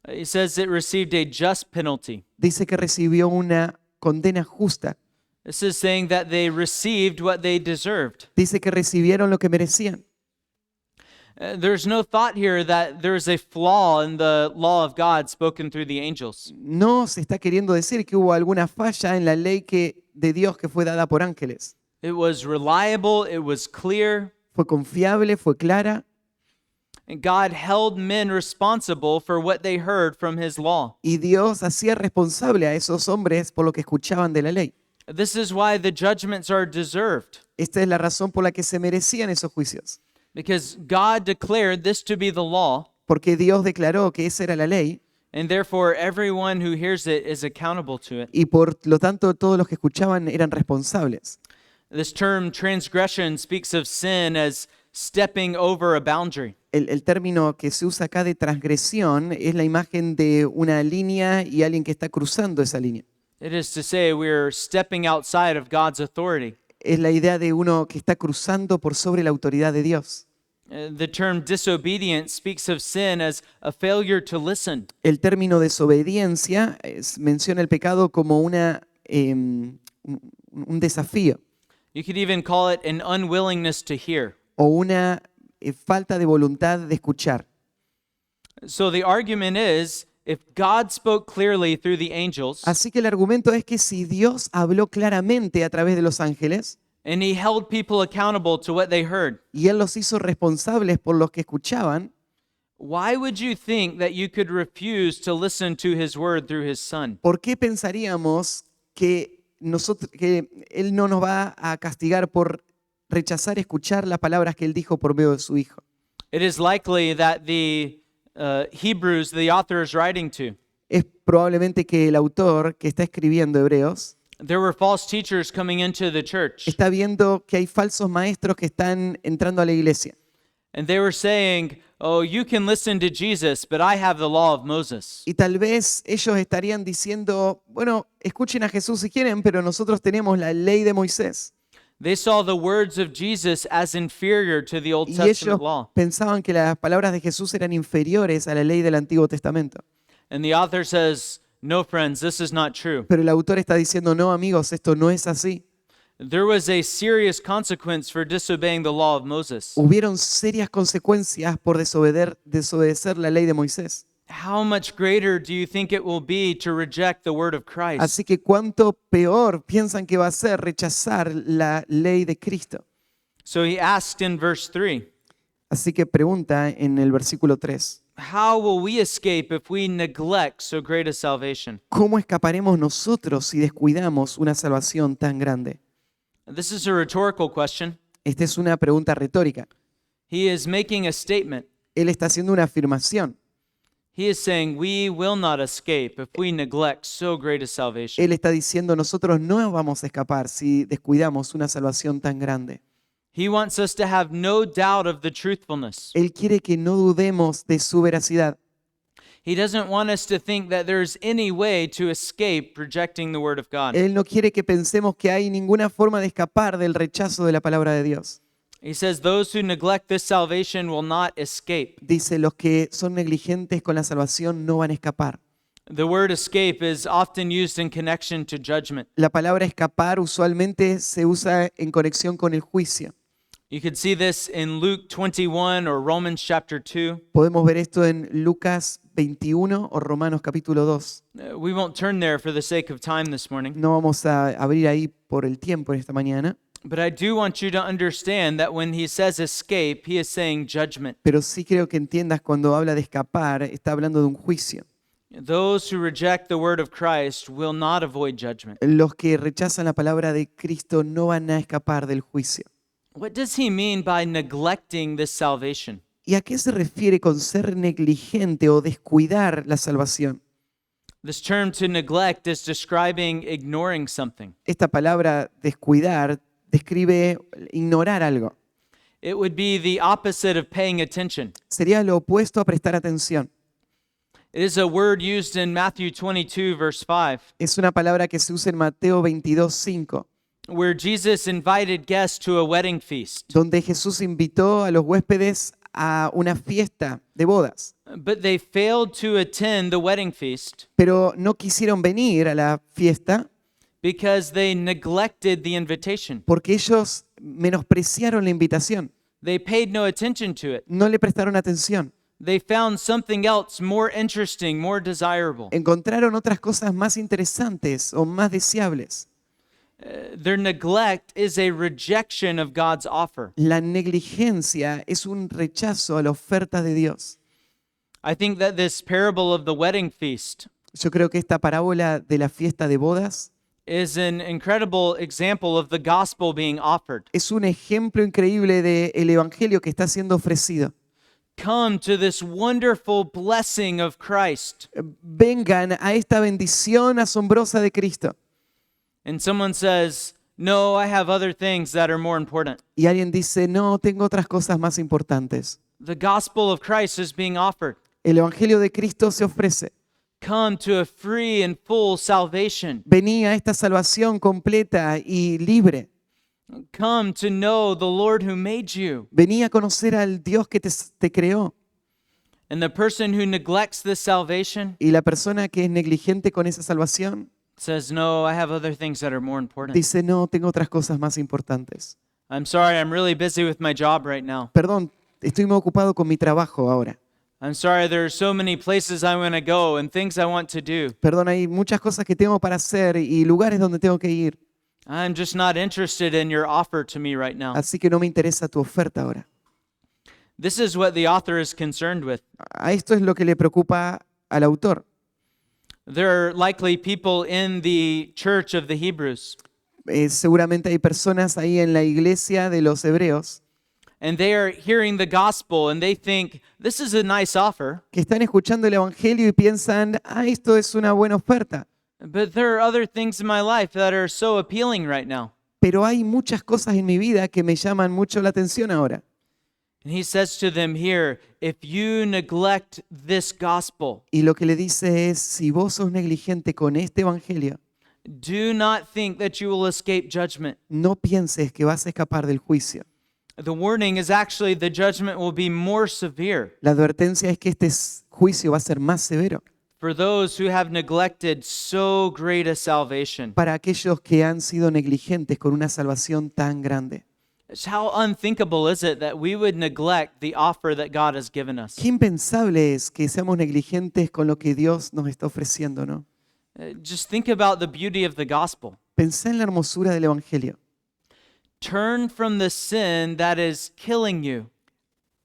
He says it received a just penalty. Dice que recibió una condena justa. This is saying that they received what they deserved. Dice que recibieron lo que merecían. There's no thought here that there's a flaw in the law of God spoken through the angels. No se está queriendo decir que hubo alguna falla en la ley de Dios que fue dada por ángeles. It was reliable, it was clear, Fue confiable, fue clara, and God held men responsible for what they heard from his law. y Dios hacía responsable a esos hombres por lo que escuchaban de la ley. This is why the judgments are deserved, Esta es la razón por la que se merecían esos juicios. because God declared this to be the law, Porque Dios declaró que esa era la ley, and therefore everyone who hears it is accountable to it. y por lo tanto todos los que escuchaban eran responsables. This term transgression speaks of sin as stepping over a boundary. El término que se usa acá de transgresión es la imagen de una línea y alguien que está cruzando esa línea. It is to say we're stepping outside of God's authority. Es la idea de uno que está cruzando por sobre la autoridad de Dios. The term disobedience speaks of sin as a failure to listen. El término desobediencia menciona el pecado como un desafío You could even call it an unwillingness to hear. o una falta de voluntad de escuchar. So the argument is, if God spoke clearly through the angels, Así que el argumento es que si Dios habló claramente a través de los ángeles and he held people accountable to what they heard, y Él los hizo responsables por los que escuchaban, why would you think that you could refuse to listen to his word through his son? ¿Por qué pensaríamos que Él no nos va a castigar por rechazar escuchar las palabras que Él dijo por medio de su Hijo? It is likely that the Hebrews, the author is writing to, Es probablemente que el autor que está escribiendo Hebreos there were false teachers coming into the church, está viendo que hay falsos maestros que están entrando a la iglesia. and they were saying, oh, you can listen to Jesus, but I have the law of Moses. Y tal vez ellos estarían diciendo, bueno, escuchen a Jesús si quieren, pero nosotros tenemos la ley de Moisés. They saw the words of Jesus as inferior to the Old Y ellos Testament law. pensaban que las palabras de Jesús eran inferiores a la ley del Antiguo Testamento. And the author says, no, friends, this is not true. Pero el autor está diciendo, no amigos, esto no es así. There was a serious consequence for disobeying the law of Moses. Hubieron serias consecuencias por desobedecer la ley de Moisés. How much greater do you think it will be to reject the word of Christ? Así que cuánto peor piensan que va a ser rechazar la ley de Cristo. So he asked in verse 3, Así que pregunta en el versículo 3, how will we escape if we neglect so great a salvation? ¿cómo escaparemos nosotros si descuidamos una salvación tan grande? This is a rhetorical question. Esta es una pregunta retórica. He is making a statement. Él está haciendo una afirmación. He is saying we will not escape if we neglect so great a salvation. Él está diciendo, nosotros no vamos a escapar si descuidamos una salvación tan grande. He wants us to have no doubt of the truthfulness. Él quiere que no dudemos de su veracidad. He doesn't want us to think that there's any way to escape rejecting the word of God. Él no quiere que pensemos que hay ninguna forma de escapar del rechazo de la palabra de Dios. He says those who neglect this salvation will not escape. Dice, los que son negligentes con la salvación no van a escapar. The word escape is often used in connection to judgment. La palabra escapar usualmente se usa en conexión con el juicio. You could see this in Luke 21 or Romans chapter 2. Podemos ver esto en Lucas 21 o Romanos capítulo 2. We won't turn there for the sake of time this morning. No vamos a abrir ahí por el tiempo en esta mañana, But I do want you to understand that when he says escape, he is saying judgment. pero sí creo que entiendas cuando habla de escapar, está hablando de un juicio. Those who reject the word of Christ will not avoid judgment. Los que rechazan la palabra de Cristo no van a escapar del juicio. What does he mean by neglecting this salvation? ¿Y a qué se refiere con ser negligente o descuidar la salvación? This term to neglect is describing ignoring something. Esta palabra descuidar describe ignorar algo. It would be the opposite of paying attention. Sería lo opuesto a prestar atención. It is a word used in Matthew 22, verse 5, Es una palabra que se usa en Mateo 22:5, where Jesus invited guests to a wedding feast. donde Jesús invitó a los huéspedes a una fiesta de bodas, But they failed to attend the wedding feast pero no quisieron venir a la fiesta because they neglected the invitation. porque ellos menospreciaron la invitación, They paid no attention to it. no le prestaron atención, They found something else more interesting, more desirable. encontraron otras cosas más interesantes o más deseables. Their neglect is a rejection of God's offer. La negligencia es un rechazo a la oferta de Dios. I think that this parable of the wedding feast Yo creo que esta parábola de la fiesta de bodas is an incredible example of the gospel being offered. es un ejemplo increíble del evangelio que está siendo ofrecido. Come to this wonderful blessing of Christ. Vengan a esta bendición asombrosa de Cristo. And someone says, no, I have other things that are more important. Y alguien dice, no, tengo otras cosas más importantes. The gospel of Christ is being offered. El evangelio de Cristo se ofrece. Come to a free and full salvation. Vení a esta salvación completa y libre. Come to know the Lord who made you. Vení a conocer al Dios que te creó. And the person who neglects this salvation Y la persona que es negligente con esa salvación says, no, I have other things that are more important. dice, no, tengo otras cosas más importantes. I'm sorry, I'm really busy with my job right now. Perdón, estoy muy ocupado con mi trabajo ahora. I'm sorry, there are so many places I want to go and things I want to do. Perdón, hay muchas cosas que tengo para hacer y lugares donde tengo que ir. I'm just not interested in your offer to me right now. Así que no me interesa tu oferta ahora. This is what the author is concerned with. A esto es lo que le preocupa al autor. There are likely people in the church of the Hebrews, Seguramente hay personas ahí en la iglesia de los hebreos and they are hearing the gospel and they think, this is a nice offer, que están escuchando el evangelio y piensan, esto es una buena oferta. but there are other things in my life that are so appealing right now. Pero hay muchas cosas en mi vida que me llaman mucho la atención ahora. And he says to them here, if you neglect this gospel, Y lo que le dice es, si vos sos negligente con este evangelio, do not think that you will escape judgment. no pienses que vas a escapar del juicio. The warning is actually the judgment will be more severe La advertencia es que este juicio va a ser más severo for those who have neglected so great a salvation. para aquellos que han sido negligentes con una salvación tan grande. How unthinkable is it that we would neglect the offer that God has given us? Qué impensable es que seamos negligentes con lo que Dios nos está ofreciendo, ¿no? Just think about the beauty of the gospel. Pensá en la hermosura del evangelio. Turn from the sin that is killing you,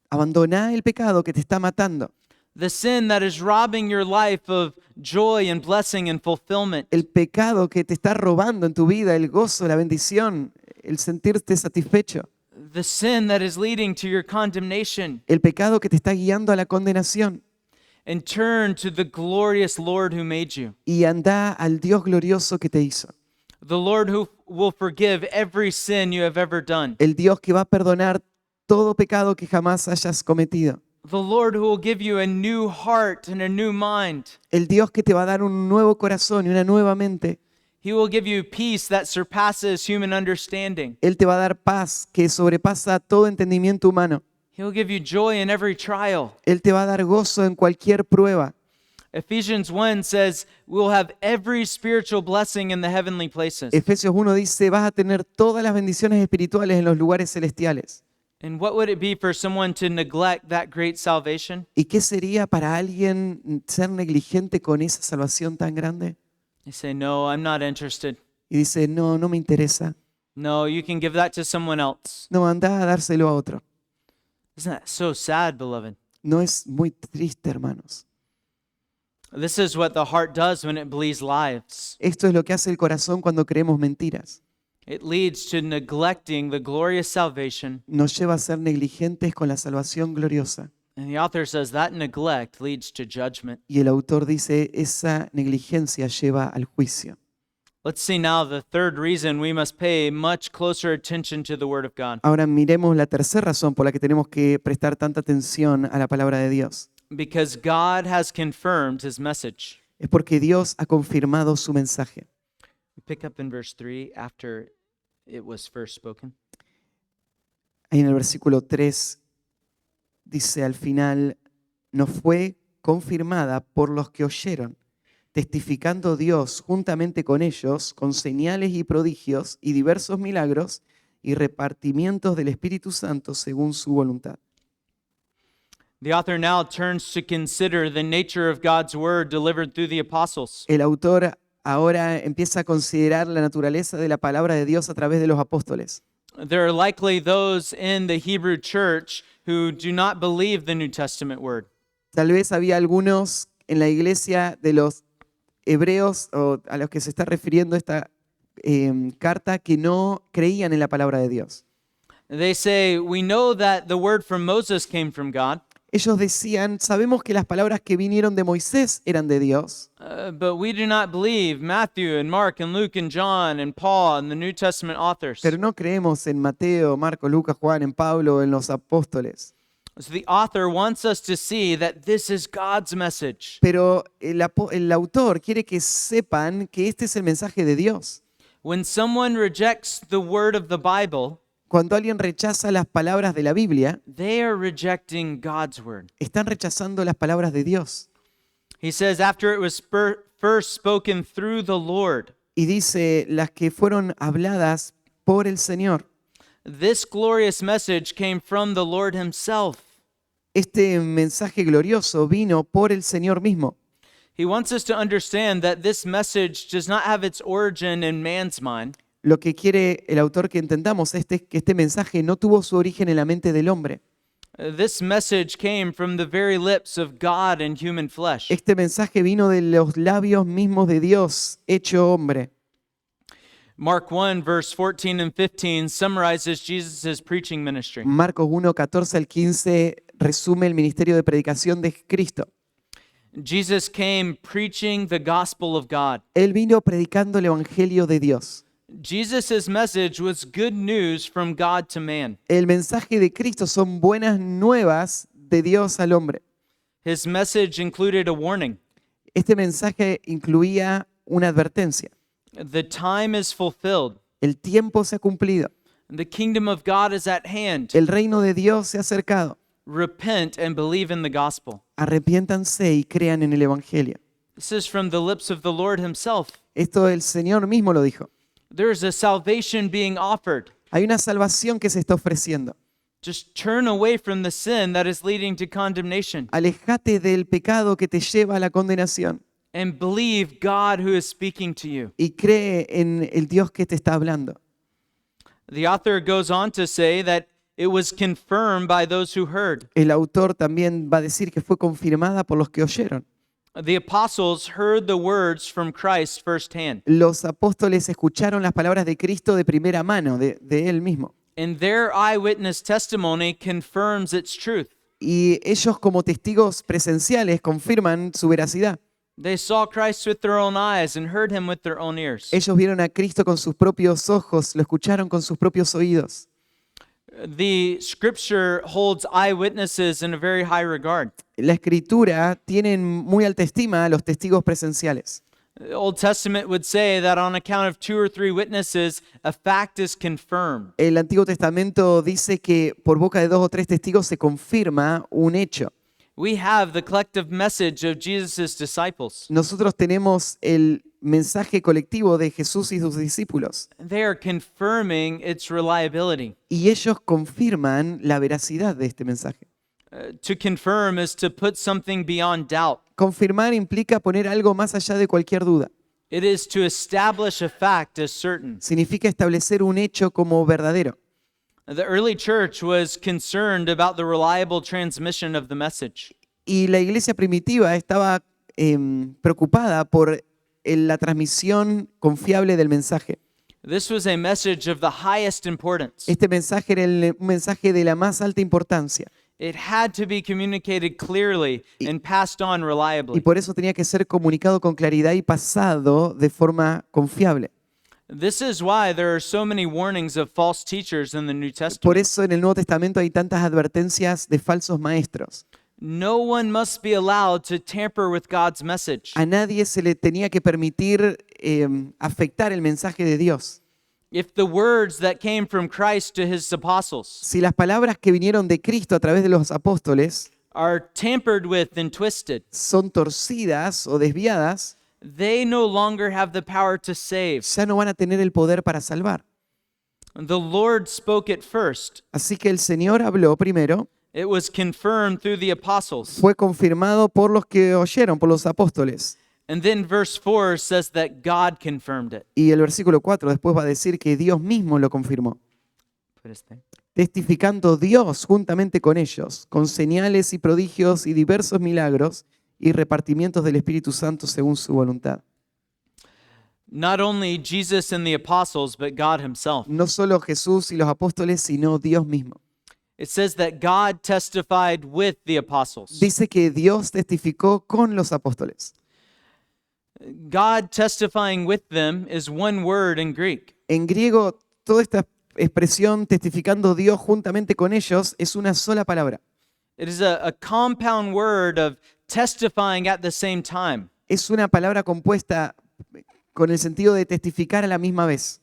Abandoná el pecado que te está matando, the sin that is robbing your life of joy and blessing and fulfillment. el pecado que te está robando en tu vida el gozo, la bendición, el sentirte satisfecho, The sin that is leading to your condemnation, el pecado que te está guiando a la condenación, and turn to the glorious Lord who made you, y anda al Dios glorioso que te hizo, the Lord who will forgive every sin you have ever done, el Dios que va a perdonar todo pecado que jamás hayas cometido, the Lord who will give you a new heart and a new mind. el Dios que te va a dar un nuevo corazón y una nueva mente. He will give you peace that surpasses human understanding. Él te va a dar paz que sobrepasa todo entendimiento humano. He will give you joy in every trial. Él te va a dar gozo en cualquier prueba. Ephesians 1 says we'll have every spiritual blessing in the heavenly places. Efesios 1 dice, vas a tener todas las bendiciones espirituales en los lugares celestiales. And what would it be for someone to neglect that great salvation? ¿Y qué sería para alguien ser negligente con esa salvación tan grande? You say, no, I'm not interested. Y dice, no, no me interesa. No, you can give that to someone else. No, anda a dárselo a otro. Isn't that so sad, beloved? No es muy triste, hermanos. This is what the heart does when it believes lies. Esto es lo que hace el corazón cuando creemos mentiras. It leads to neglecting the glorious salvation. Nos lleva a ser negligentes con la salvación gloriosa. And the author says that neglect leads to judgment. Y el autor dice, esa negligencia lleva al juicio. Let's see now the third reason we must pay much closer attention to the Word of God. Ahora miremos la tercera razón por la que tenemos que prestar tanta atención a la palabra de Dios. Because God has confirmed His message. Es porque Dios ha confirmado su mensaje. We pick up in verse 3 after it was first spoken. Ahí en el versículo 3 dice al final, no fue confirmada por los que oyeron, testificando Dios juntamente con ellos, con señales y prodigios y diversos milagros y repartimientos del Espíritu Santo según su voluntad. The author now turns to consider the nature of God's word delivered through the apostles. El autor ahora empieza a considerar la naturaleza de la palabra de Dios a través de los apóstoles. There are likely those in the Hebrew church who do not believe the New Testament word. Tal vez había algunos en la iglesia de los hebreos o a los que se está refiriendo esta carta que no creían en la palabra de Dios. They say, we know that the word from Moses came from God, Ellos decían, sabemos que las palabras que vinieron de Moisés eran de Dios, but we do not believe Matthew and Mark and Luke and John and Paul and the New Testament authors. pero no creemos en Mateo, Marcos, Lucas, Juan, en Pablo, en los apóstoles. So the author wants us to see that this is God's message. Pero el autor quiere que sepan que este es el mensaje de Dios. When someone rejects the word of the Bible, Cuando alguien rechaza las palabras de la Biblia, they are rejecting God's word. están rechazando las palabras de Dios. He says, after it was first spoken through the Lord, Y dice, las que fueron habladas por el Señor. this glorious message came from the Lord himself. Este mensaje glorioso vino por el Señor mismo. He wants us to understand that this message does not have its origin in man's mind, Lo que quiere el autor que entendamos es que este mensaje no tuvo su origen en la mente del hombre, This message came from the very lips of God in human flesh. Este mensaje vino de los labios mismos de Dios, hecho hombre. Mark 1, verse 14 and 15 summarizes Jesus' preaching ministry. Marcos 1, 14 al 15 resume el ministerio de predicación de Cristo. Jesus came preaching the gospel of God. Él vino predicando el evangelio de Dios. Jesus' message was good news from God to man. El mensaje de Cristo son buenas nuevas de Dios al hombre. His message included a warning. Este mensaje incluía una advertencia. The time is fulfilled. El tiempo se ha cumplido. The kingdom of God is at hand. El reino de Dios se ha acercado. Repent and believe in the gospel. Arrepiéntanse y crean en el evangelio. This is from the lips of the Lord himself. Esto el Señor mismo lo dijo. There is a salvation being offered. Hay una salvación que se está ofreciendo. Just turn away from the sin that is leading to condemnation Alejate del pecado que te lleva a la condenación and believe God who is speaking to you. y cree en el Dios que te está hablando. The author goes on to say that it was confirmed by those who heard. El autor también va a decir que fue confirmada por los que oyeron. The apostles heard the words from Christ firsthand, Los apóstoles escucharon las palabras de Cristo de primera mano, de Él mismo. and their eyewitness testimony confirms its truth. Y ellos como testigos presenciales confirman su veracidad. They saw Christ with their own eyes and heard him with their own ears. Ellos vieron a Cristo con sus propios ojos, lo escucharon con sus propios oídos. The scripture holds eyewitnesses in a very high regard. La Escritura tiene muy alta estima a los testigos presenciales. The Old Testament would say that on account of 2 or 3 witnesses, a fact is confirmed. El Antiguo Testamento dice que por boca de 2 o 3 testigos se confirma un hecho. We have the collective message of Jesus' disciples. Nosotros tenemos el mensaje colectivo de Jesús y sus discípulos. They are confirming its reliability. Y ellos confirman la veracidad de este mensaje. To confirm is to put something beyond doubt. Confirmar implica poner algo más allá de cualquier duda. It is to establish a fact as certain. Significa establecer un hecho como verdadero. The early church was concerned about the reliable transmission of the message. Y la iglesia primitiva estaba preocupada por la transmisión confiable del mensaje. This was a message of the highest importance. Este mensaje era un mensaje de la más alta importancia. It had to be communicated clearly and passed on Y reliably. por eso tenía que ser comunicado con claridad y pasado de forma confiable. This is why there are so many warnings of false teachers in the New Por Testament. eso en el Nuevo Testamento hay tantas advertencias de falsos maestros. No one must be allowed to tamper with God's message. A nadie se le tenía que permitir afectar el mensaje de Dios. If the words that came from Christ to his apostles Si las palabras que vinieron de Cristo a través de los apóstoles are tampered with and twisted, son torcidas o desviadas, they no longer have the power to save. ya no van a tener el poder para salvar. The Lord spoke it first. Así que el Señor habló primero, It was confirmed through the apostles. fue confirmado por los que oyeron, por los apóstoles. And then verse 4 says that God confirmed it. Y el versículo 4 después va a decir que Dios mismo lo confirmó, Put his thing. testificando Dios juntamente con ellos, con señales y prodigios y diversos milagros y repartimientos del Espíritu Santo según su voluntad. Not only Jesus and the apostles, but God himself. No solo Jesús y los apóstoles, sino Dios mismo. It says that God testified with the apostles. Dice que Dios testificó con los apóstoles. God testifying with them is one word in Greek. En griego, toda esta expresión testificando Dios juntamente con ellos es una sola palabra. It is a compound word of testifying at the same time. Es una palabra compuesta con el sentido de testificar a la misma vez.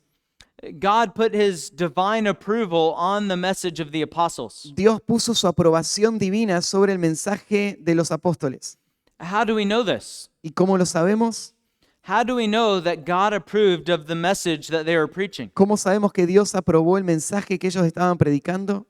God put his divine approval on the message of the apostles. Dios puso su aprobación divina sobre el mensaje de los apóstoles. How do we know this? ¿Y cómo lo sabemos? How do we know that God approved of the message that they were preaching? ¿Cómo sabemos que Dios aprobó el mensaje que ellos estaban predicando?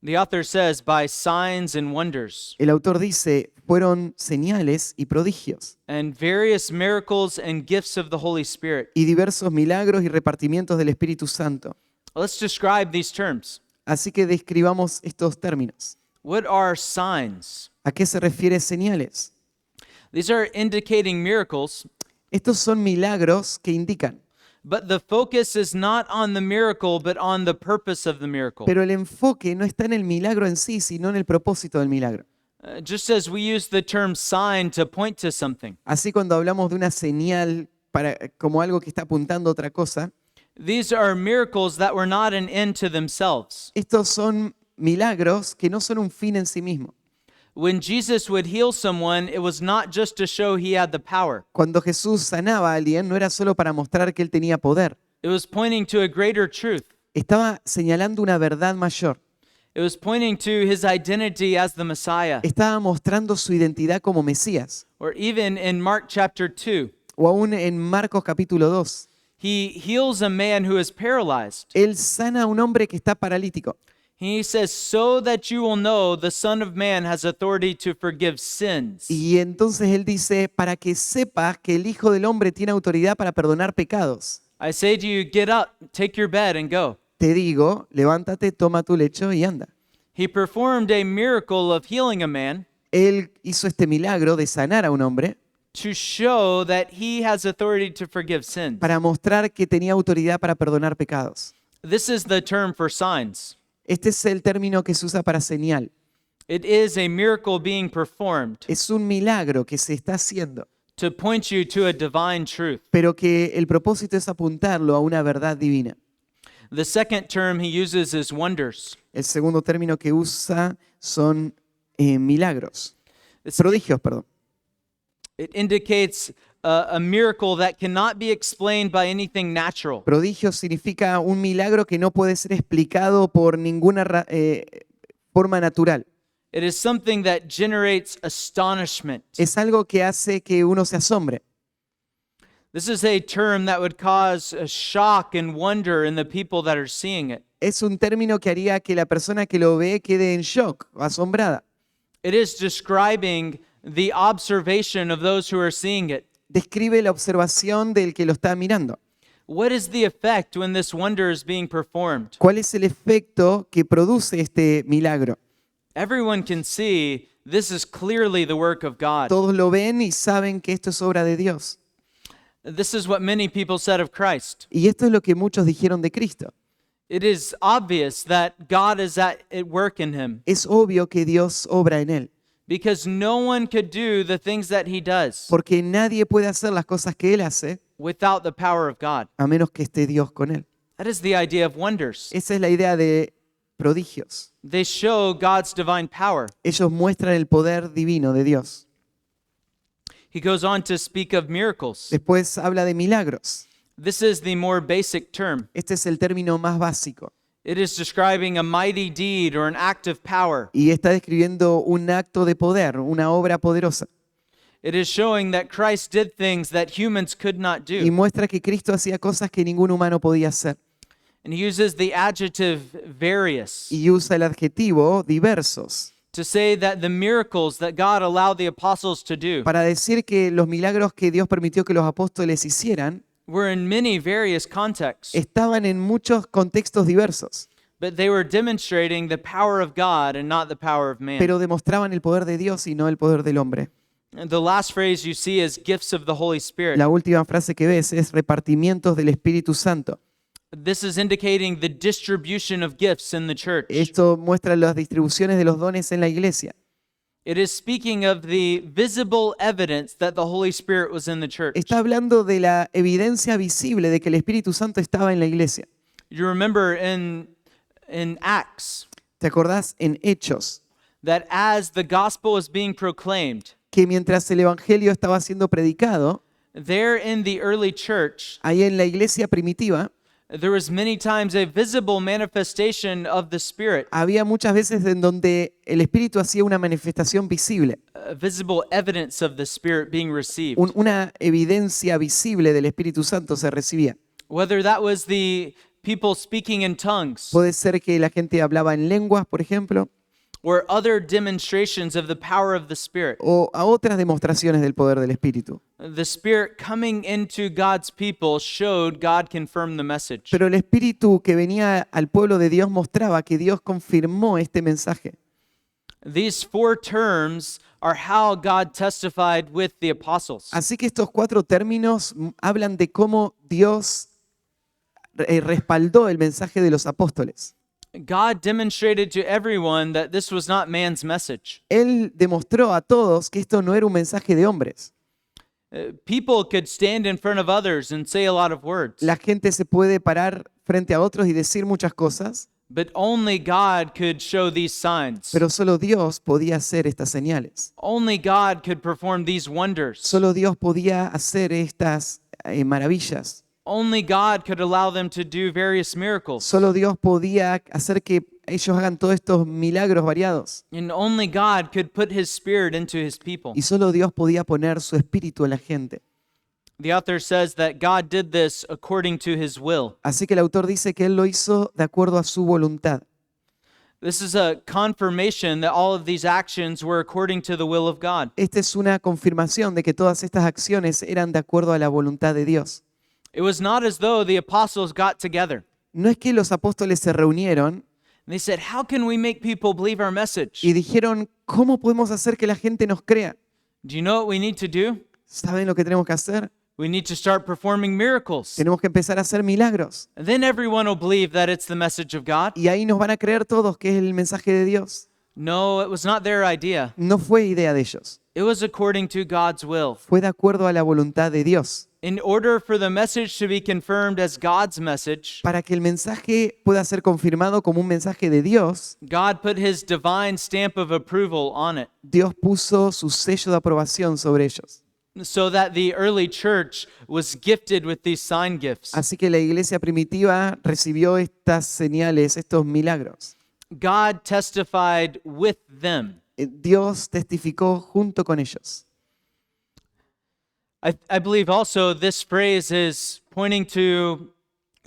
The author says, by signs and wonders, El autor dice, fueron señales y prodigios, and various miracles and gifts of the Holy Spirit. y diversos milagros y repartimientos del Espíritu Santo. Let's describe these terms. Así que describamos estos términos. What are signs? ¿A qué se refiere señales? These are indicating miracles, Estos son milagros que indican, but the focus is not on the miracle, but on the purpose of the miracle. pero el enfoque no está en el milagro en sí, sino en el propósito del milagro. Just as we use the term sign to point to something, Así cuando hablamos de una señal como algo que está apuntando a otra cosa, these are miracles that were not an end to themselves. estos son milagros que no son un fin en sí mismo. When Jesus would heal someone, it was not just to show he had the power. Cuando Jesús sanaba a alguien, no era solo para mostrar que él tenía poder, It was pointing to a greater truth. estaba señalando una verdad mayor, It was pointing to his identity as the Messiah. estaba mostrando su identidad como Mesías. Or even in Mark chapter 2, O aún en Marcos capítulo 2, he heals a man who is paralyzed. él sana a un hombre que está paralítico. He says, so that you will know the Son of Man has authority to forgive sins. Y entonces él dice, para que sepas que el Hijo del Hombre tiene autoridad para perdonar pecados. I say to you, get up, take your bed, and go. Te digo, levántate, toma tu lecho y anda. He performed a miracle of healing a man Él hizo este milagro de sanar a un hombre to show that he has authority to forgive sins. para mostrar que tenía autoridad para perdonar pecados. This is the term for signs. Este es el término que se usa para señal. It is a miracle being performed Es un milagro que se está haciendo, to point you to a divine truth. pero que el propósito es apuntarlo a una verdad divina. The second term he uses is wonders. El segundo término que usa son milagros. It's- Prodigios, perdón. It indicates a miracle that cannot be explained by anything natural. Prodigio significa un milagro que no puede ser explicado por ninguna forma natural. It is something that generates astonishment. Es algo que hace que uno se asombre. This is a term that would cause a shock and wonder in the people that are seeing it. Es un término que haría que la persona que lo ve quede en shock o asombrada. It is describing the observation of those who are seeing it. Describe la observación del que lo está mirando. What is the effect when this wonder is being performed? ¿Cuál es el efecto que produce este milagro? Everyone can see this is clearly the work of God. Todos lo ven y saben que esto es obra de Dios. This is what many people said of Christ. Y esto es lo que muchos dijeron de Cristo. It is obvious that God is at work in him Es obvio que Dios obra en él, because no one could do the things that he does porque nadie puede hacer las cosas que él hace without the power of God. a menos que esté Dios con él. That is the idea of wonders. Esa es la idea de prodigios. They show God's divine power. Ellos muestran el poder divino de Dios. He goes on to speak of miracles. Después habla de milagros. This is the more basic term. Este es el término más básico. It is describing a mighty deed or an act of power. Y está describiendo un acto de poder, una obra poderosa. It is showing that Christ did things that humans could not Y do. muestra que Cristo hacía cosas que ningún humano podía hacer. And he uses the adjective various Y usa el adjetivo diversos to say that the miracles that God allowed the apostles to do para decir que los milagros que Dios permitió que los apóstoles hicieran were in many various contexts, estaban en muchos contextos diversos, but they were demonstrating the power of God and not the power of man. pero demostraban el poder de Dios y no el poder del hombre. And the last phrase you see is gifts of the Holy Spirit. La última frase que ves es repartimientos del Espíritu Santo. This is indicating the distribution of gifts in the church. Esto muestra las distribuciones de los dones en la iglesia. It is speaking of the visible evidence that the Holy Spirit was in the church. Está hablando de la evidencia visible de que el Espíritu Santo estaba en la iglesia. You remember in Acts ¿Te acordás en Hechos that as the gospel was being proclaimed, que mientras el Evangelio estaba siendo predicado, there in the early church, ahí en la iglesia primitiva, there was many times a visible manifestation of the Spirit, había muchas veces en donde el Espíritu hacía una manifestación visible, a visible evidence of the Spirit being received. una evidencia visible del Espíritu Santo se recibía. Whether that was the people speaking in tongues Puede ser que la gente hablaba en lenguas, por ejemplo, or other demonstrations of the power of the Spirit. o a otras demostraciones del poder del Espíritu. The Spirit coming into God's people showed God confirmed the message. Pero el Espíritu que venía al pueblo de Dios mostraba que Dios confirmó este mensaje. These four terms are how God testified with the apostles. Así que estos 4 términos hablan de cómo Dios respaldó el mensaje de los apóstoles. God demonstrated to everyone that this was not man's message. Él demostró a todos que esto no era un mensaje de hombres. People could stand in front of others and say a lot of words, La gente se puede parar frente a otros y decir muchas cosas, but only God could show these signs. pero solo Dios podía hacer estas señales. Only God could perform these wonders. Solo Dios podía hacer estas maravillas. Only God could allow them to do various miracles. Solo Dios podía hacer que ellos hagan todos estos milagros variados. And only God could put his spirit into his people. Y solo Dios podía poner su espíritu en la gente. The author says that God did this according to his will. Así que el autor dice que Él lo hizo de acuerdo a su voluntad. This is a confirmation that all of these actions were according to the will of God. Esta es una confirmación de que todas estas acciones eran de acuerdo a la voluntad de Dios. It was not as though the apostles got together No es que los apóstoles se reunieron and they said, "How can we make people believe our message? y dijeron, ¿cómo podemos hacer que la gente nos crea? Do you know what we need to do? ¿Saben lo que tenemos que hacer? We need to start performing miracles. Tenemos que empezar a hacer milagros. And then everyone will believe that it's the message of God." Y ahí nos van a creer todos que es el mensaje de Dios. No, it was not their idea. No fue idea de ellos. It was according to God's will. Fue de acuerdo a la voluntad de Dios. In order for the message to be confirmed as God's message, Para que el mensaje pueda ser confirmado como un mensaje de Dios, God put his divine stamp of approval on it, Dios puso su sello de aprobación sobre ellos. so that the early church was gifted with these sign gifts. Así que la iglesia primitiva recibió estas señales, estos milagros. God testified with them. Dios testificó junto con ellos. I believe also this phrase is pointing to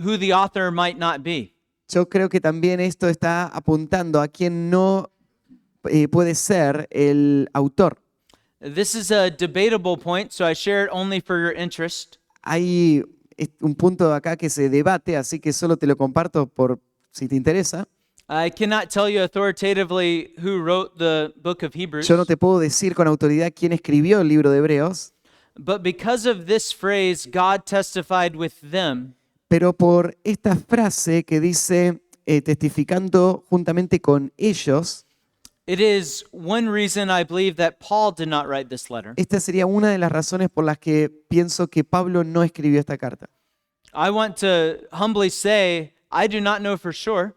who the author might not be. Yo creo que también esto está apuntando a quien no puede ser el autor. This is a debatable point, so I share it only for your interest. Hay un punto acá que se debate, así que solo te lo comparto por si te interesa. I cannot tell you authoritatively who wrote the book of Hebrews, Yo no te puedo decir con autoridad quién escribió el libro de Hebreos, but because of this phrase, God testified with them, pero por esta frase que dice testificando juntamente con ellos, it is one reason I believe that Paul did not write this letter. esta sería una de las razones por las que pienso que Pablo no escribió esta carta. I want to humbly say, I do not know for sure.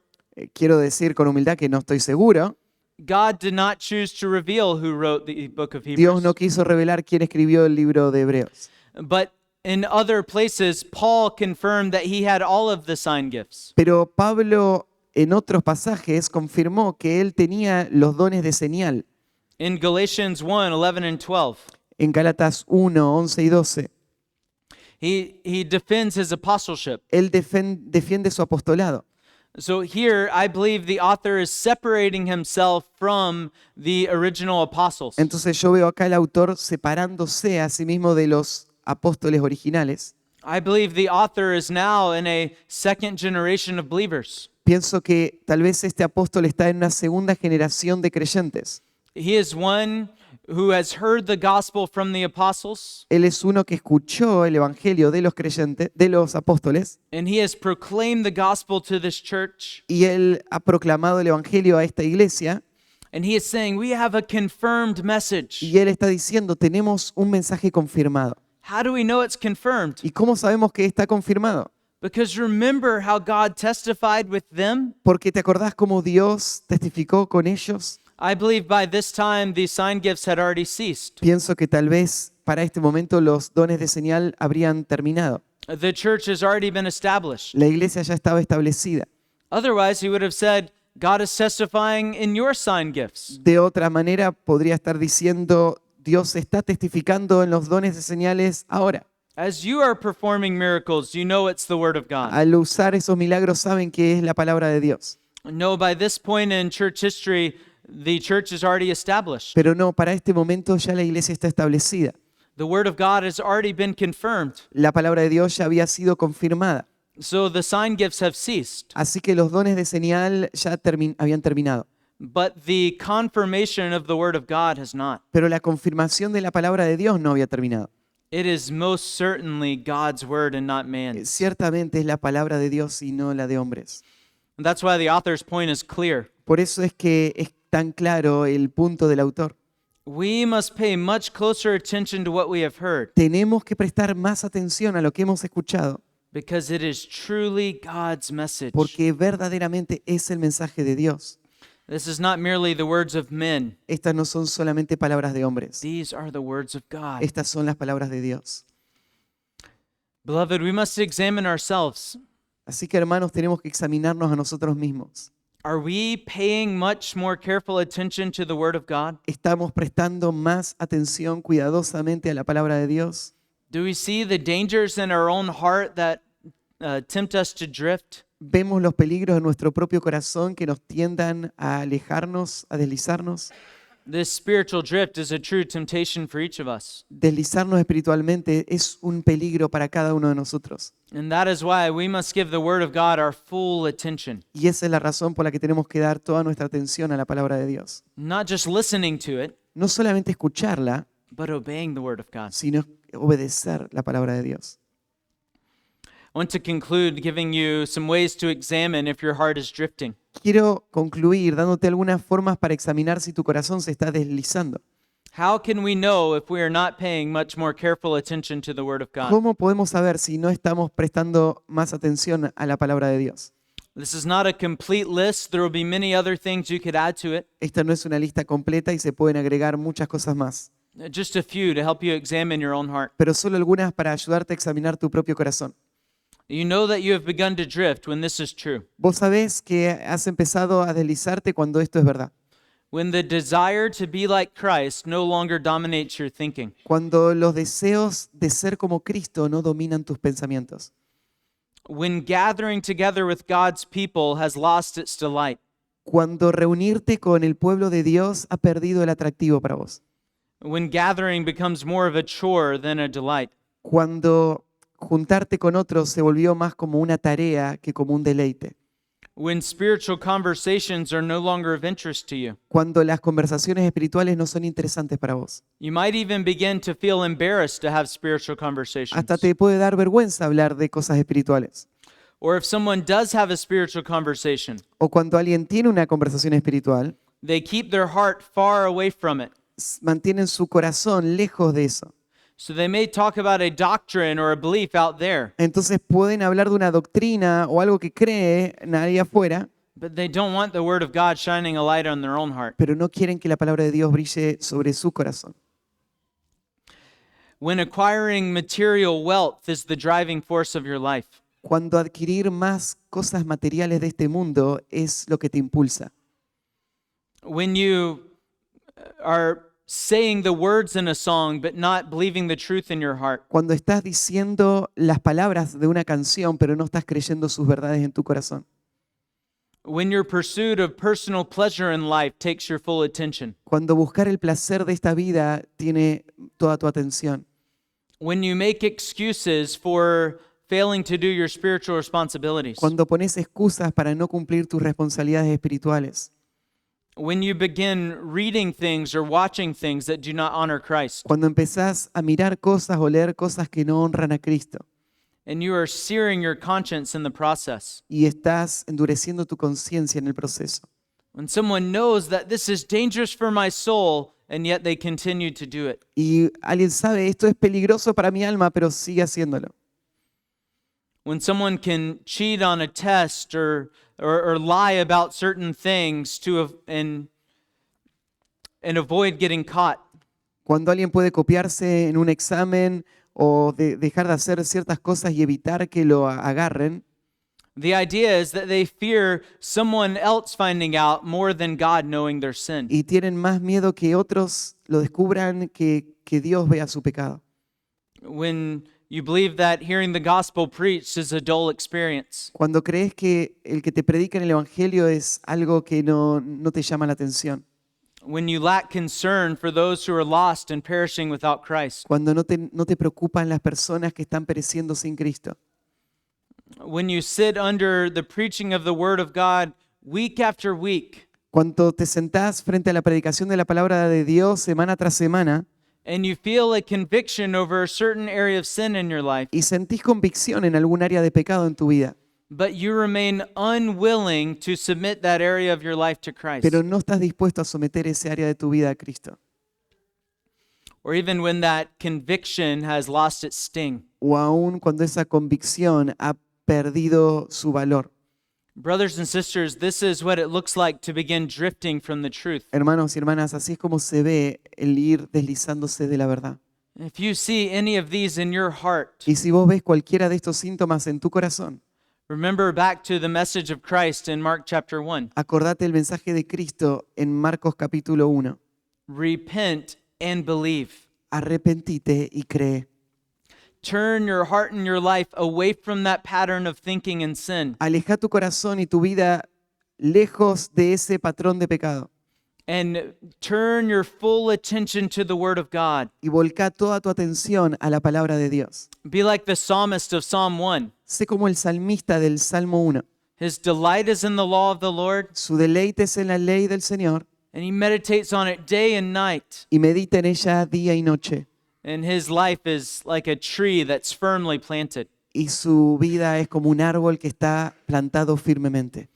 Quiero decir con humildad que no estoy seguro. God did not choose to reveal who wrote the book of Dios Hebrews. no quiso revelar quién escribió el libro de Hebreos. But in other places, Paul confirmed that he had all of the sign gifts. Pero Pablo en otros pasajes confirmó que él tenía los dones de señal. In Galatians 1, 11 and 12, En Gálatas 1, 11 y 12, he defends his apostleship. él defiende su apostolado. So here, I believe the author is separating himself from the original apostles. Entonces yo veo acá el autor separándose a sí mismo de los apóstoles originales. I believe the author is now in a second generation of believers. Pienso que tal vez este apóstol está en una segunda generación de creyentes. He is one who has heard the gospel from the apostles, Él es uno que escuchó el evangelio de los creyentes, de los apóstoles, and he has proclaimed the gospel to this church. y él ha proclamado el evangelio a esta iglesia, And he is saying, we have a confirmed message. y él está diciendo, tenemos un mensaje confirmado. How do we know it's confirmed? ¿Y cómo sabemos que está confirmado? Because remember how God testified with them? Porque te acordás cómo Dios testificó con ellos. I believe by this time the sign gifts had already ceased. Pienso que tal vez para este momento los dones de señal habrían terminado. The church has already been established. La iglesia ya estaba establecida. Otherwise, he would have said, God is testifying in your sign gifts. De otra manera, podría estar diciendo, Dios está testificando en los dones de señales ahora. As you are performing miracles, you know it's the word of God. Al usar esos milagros saben que es la palabra de Dios. No, by this point in church history, the church is already established. Pero no, para este momento ya la iglesia está establecida. The word of God has already been confirmed. La palabra de Dios ya había sido confirmada. So the sign gifts have ceased. Así que los dones de señal ya habían terminado. but the confirmation of the word of God has not. Pero la confirmación de la palabra de Dios no había terminado. It is most certainly God's word and not man's. Ciertamente es la palabra de Dios y no la de hombres. And that's why the author's point is clear. Por eso es que es tan claro el punto del autor. We must pay much closer attention to what we have heard, Tenemos que prestar más atención a lo que hemos escuchado, because it is truly God's message. porque verdaderamente es el mensaje de Dios. This is not merely the words of men. Estas no son solamente palabras de hombres. These are the words of God. Estas son las palabras de Dios. Beloved, we must examine ourselves. Así que, hermanos, tenemos que examinarnos a nosotros mismos. Are we paying much more careful attention to the word of God? ¿Estamos prestando más atención cuidadosamente a la palabra de Dios? Do we see the dangers in our own heart that tempt us to drift? ¿Vemos los peligros en nuestro propio corazón que nos tiendan a alejarnos, a deslizarnos? This spiritual drift is a true temptation for each of us. Deslizarnos espiritualmente es un peligro para cada uno de nosotros. And that is why we must give the word of God our full attention. Y esa es la razón por la que tenemos que dar toda nuestra atención a la palabra de Dios. Not just listening to it, No solamente escucharla, but obeying the word of God. sino obedecer la palabra de Dios. I want to conclude giving you some ways to examine if your heart is drifting. Quiero concluir dándote algunas formas para examinar si tu corazón se está deslizando. How can we know if we are not paying much more careful attention to the word of God? ¿Cómo podemos saber si no estamos prestando más atención a la palabra de Dios? This is not a complete list. There will be many other things you could add to it. Esta no es una lista completa y se pueden agregar muchas cosas más, Just a few to help you examine your own heart. pero solo algunas para ayudarte a examinar tu propio corazón. You know that you have begun to drift when this is true. Vos sabés que has empezado a deslizarte cuando esto es verdad. When the desire to be like Christ no longer dominates your thinking. Cuando los deseos de ser como Cristo no dominan tus pensamientos. When gathering together with God's people has lost its delight. Cuando reunirte con el pueblo de Dios ha perdido el atractivo para vos. When gathering becomes more of a chore than a delight. Cuando juntarte con otros se volvió más como una tarea que como un deleite. When spiritual conversations are no longer of interest to you. Cuando las conversaciones espirituales no son interesantes para vos. You might even begin to feel embarrassed to have spiritual conversations. Hasta te puede dar vergüenza hablar de cosas espirituales. Or if someone does have a spiritual conversation, O cuando alguien tiene una conversación espiritual, they keep their heart far away from it. mantienen su corazón lejos de eso. So they may talk about a doctrine or a belief out there, Entonces pueden hablar de una doctrina o algo que cree nadie afuera, but they don't want the word of God shining a light on their own heart. pero no quieren que la palabra de Dios brille sobre su corazón. When acquiring material wealth is the driving force of your life, Cuando adquirir más cosas materiales de este mundo es lo que te impulsa. when you are saying the words in a song but not believing the truth in your heart, Cuando estás diciendo las palabras de una canción, pero no estás creyendo sus verdades en tu corazón. when your pursuit of personal pleasure in life takes your full attention, Cuando buscar el placer de esta vida tiene toda tu atención. when you make excuses for failing to do your spiritual responsibilities, Cuando pones excusas para no cumplir tus responsabilidades espirituales. when you begin reading things or watching things that do not honor Christ, Cuando empezás a mirar cosas o leer cosas que no honran a Cristo. and you are searing your conscience in the process. Y estás endureciendo tu conciencia en el proceso. When someone knows that this is dangerous for my soul, and yet they continue to do it. Y alguien sabe, esto es peligroso para mi alma, pero sigue haciéndolo. When someone can cheat on a test or lie about certain things and avoid getting caught. Cuando alguien puede copiarse en un examen o dejar de hacer ciertas cosas y evitar que lo agarren, The idea is that they fear someone else finding out more than God knowing their sin. y tienen más miedo que otros lo descubran que Dios vea su pecado. When you believe that hearing the gospel preached is a dull experience. Cuando crees que el que te predica en el Evangelio es algo que no te llama la atención. When you lack concern for those who are lost and perishing without Christ. Cuando no te preocupan las personas que están pereciendo sin Cristo. When you sit under the preaching of the Word of God week after week, Cuando te sentás frente a la predicación de la palabra de Dios semana tras semana and you feel a conviction over a certain area of sin in your life, y sentís convicción en algún área de pecado en tu vida, but you remain unwilling to submit that area of your life to Christ, pero no estás dispuesto a someter ese área de tu vida a Cristo, or even when that conviction has lost its sting. o aún cuando esa convicción ha perdido su valor. Brothers and sisters, this is what it looks like to begin drifting from the truth. Hermanos y hermanas, así es como se ve el ir deslizándose de la verdad. If you see any of these in your heart, Y si vos ves cualquiera de estos síntomas en tu corazón, remember back to the message of Christ in Mark chapter 1. acordate el mensaje de Cristo en Marcos capítulo 1. Repent and believe. Arrepentite y cree. Turn your heart and your life away from that pattern of thinking and sin, Aleja tu corazón y tu vida lejos de ese patrón de pecado. and turn your full attention to the Word of God. Y volca toda tu atención a la palabra de Dios. Be like the psalmist of Psalm 1. Sé como el salmista del Salmo 1. His delight is in the law of the Lord, Su deleite es en la ley del Señor and he meditates on it day and night. y medita en ella día y noche. And his life is like a tree that's firmly planted. Y su vida es como un árbol que está plantado firmemente.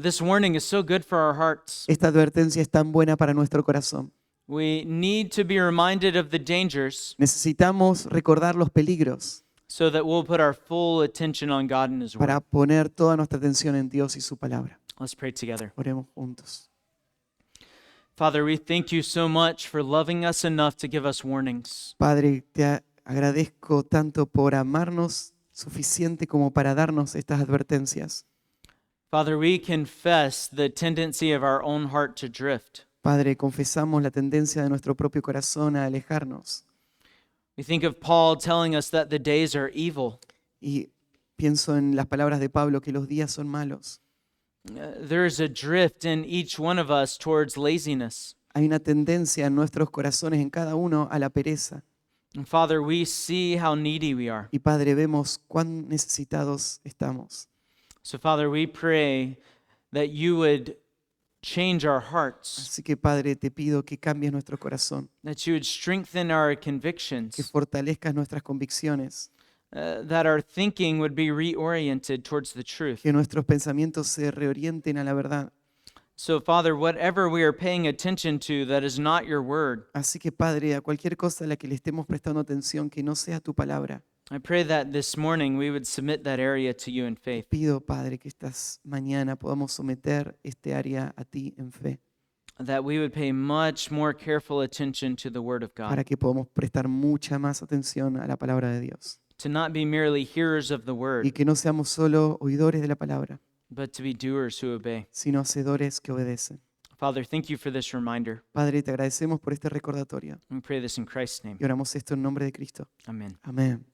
This warning is so good for our hearts. Esta advertencia es tan buena para nuestro corazón. We need to be reminded of the dangers Necesitamos recordar los peligros so that we'll put our full attention on God and His Word. para poner toda nuestra atención en Dios y su palabra. Let's pray together. Oremos juntos. Father, we thank you so much for loving us enough to give us warnings. Padre, agradezco tanto por amarnos suficiente como para darnos estas advertencias. Father, we confess the tendency of our own heart to drift. Padre, confesamos la tendencia de nuestro propio corazón a alejarnos. We think of Paul telling us that the days are evil. Y pienso en las palabras de Pablo que los días son malos. There's a drift in each one of us towards laziness. Hay una tendencia en nuestros corazones, en cada uno, a la pereza. And Father, we see how needy we are. Y Padre, vemos cuán necesitados estamos. So Father, we pray that you would change our hearts, Así que Padre, te pido que cambies nuestro corazón, that you would strengthen our que convictions, fortalezcas nuestras convicciones, that our thinking would be reoriented towards the truth. que nuestros pensamientos se reorienten a la verdad. So Father, whatever we are paying attention to that is not your word, Así que Padre, a cualquier cosa a la que le estemos prestando atención que no sea tu palabra, I pray that this morning we would submit that area to you in faith, pido Padre que esta mañana podamos someter este área a ti en fe, that we would pay much more careful attention to the word of para God, que podamos prestar mucha más atención a la palabra de Dios. to not be merely hearers of the Y word, que no seamos solo oidores de la palabra, but to be doers who obey. sino hacedores que obedecen. Father, thank you for this reminder. Padre, te agradecemos por este recordatorio We pray this in Christ's name. y oramos esto en nombre de Cristo. Amen. Amén.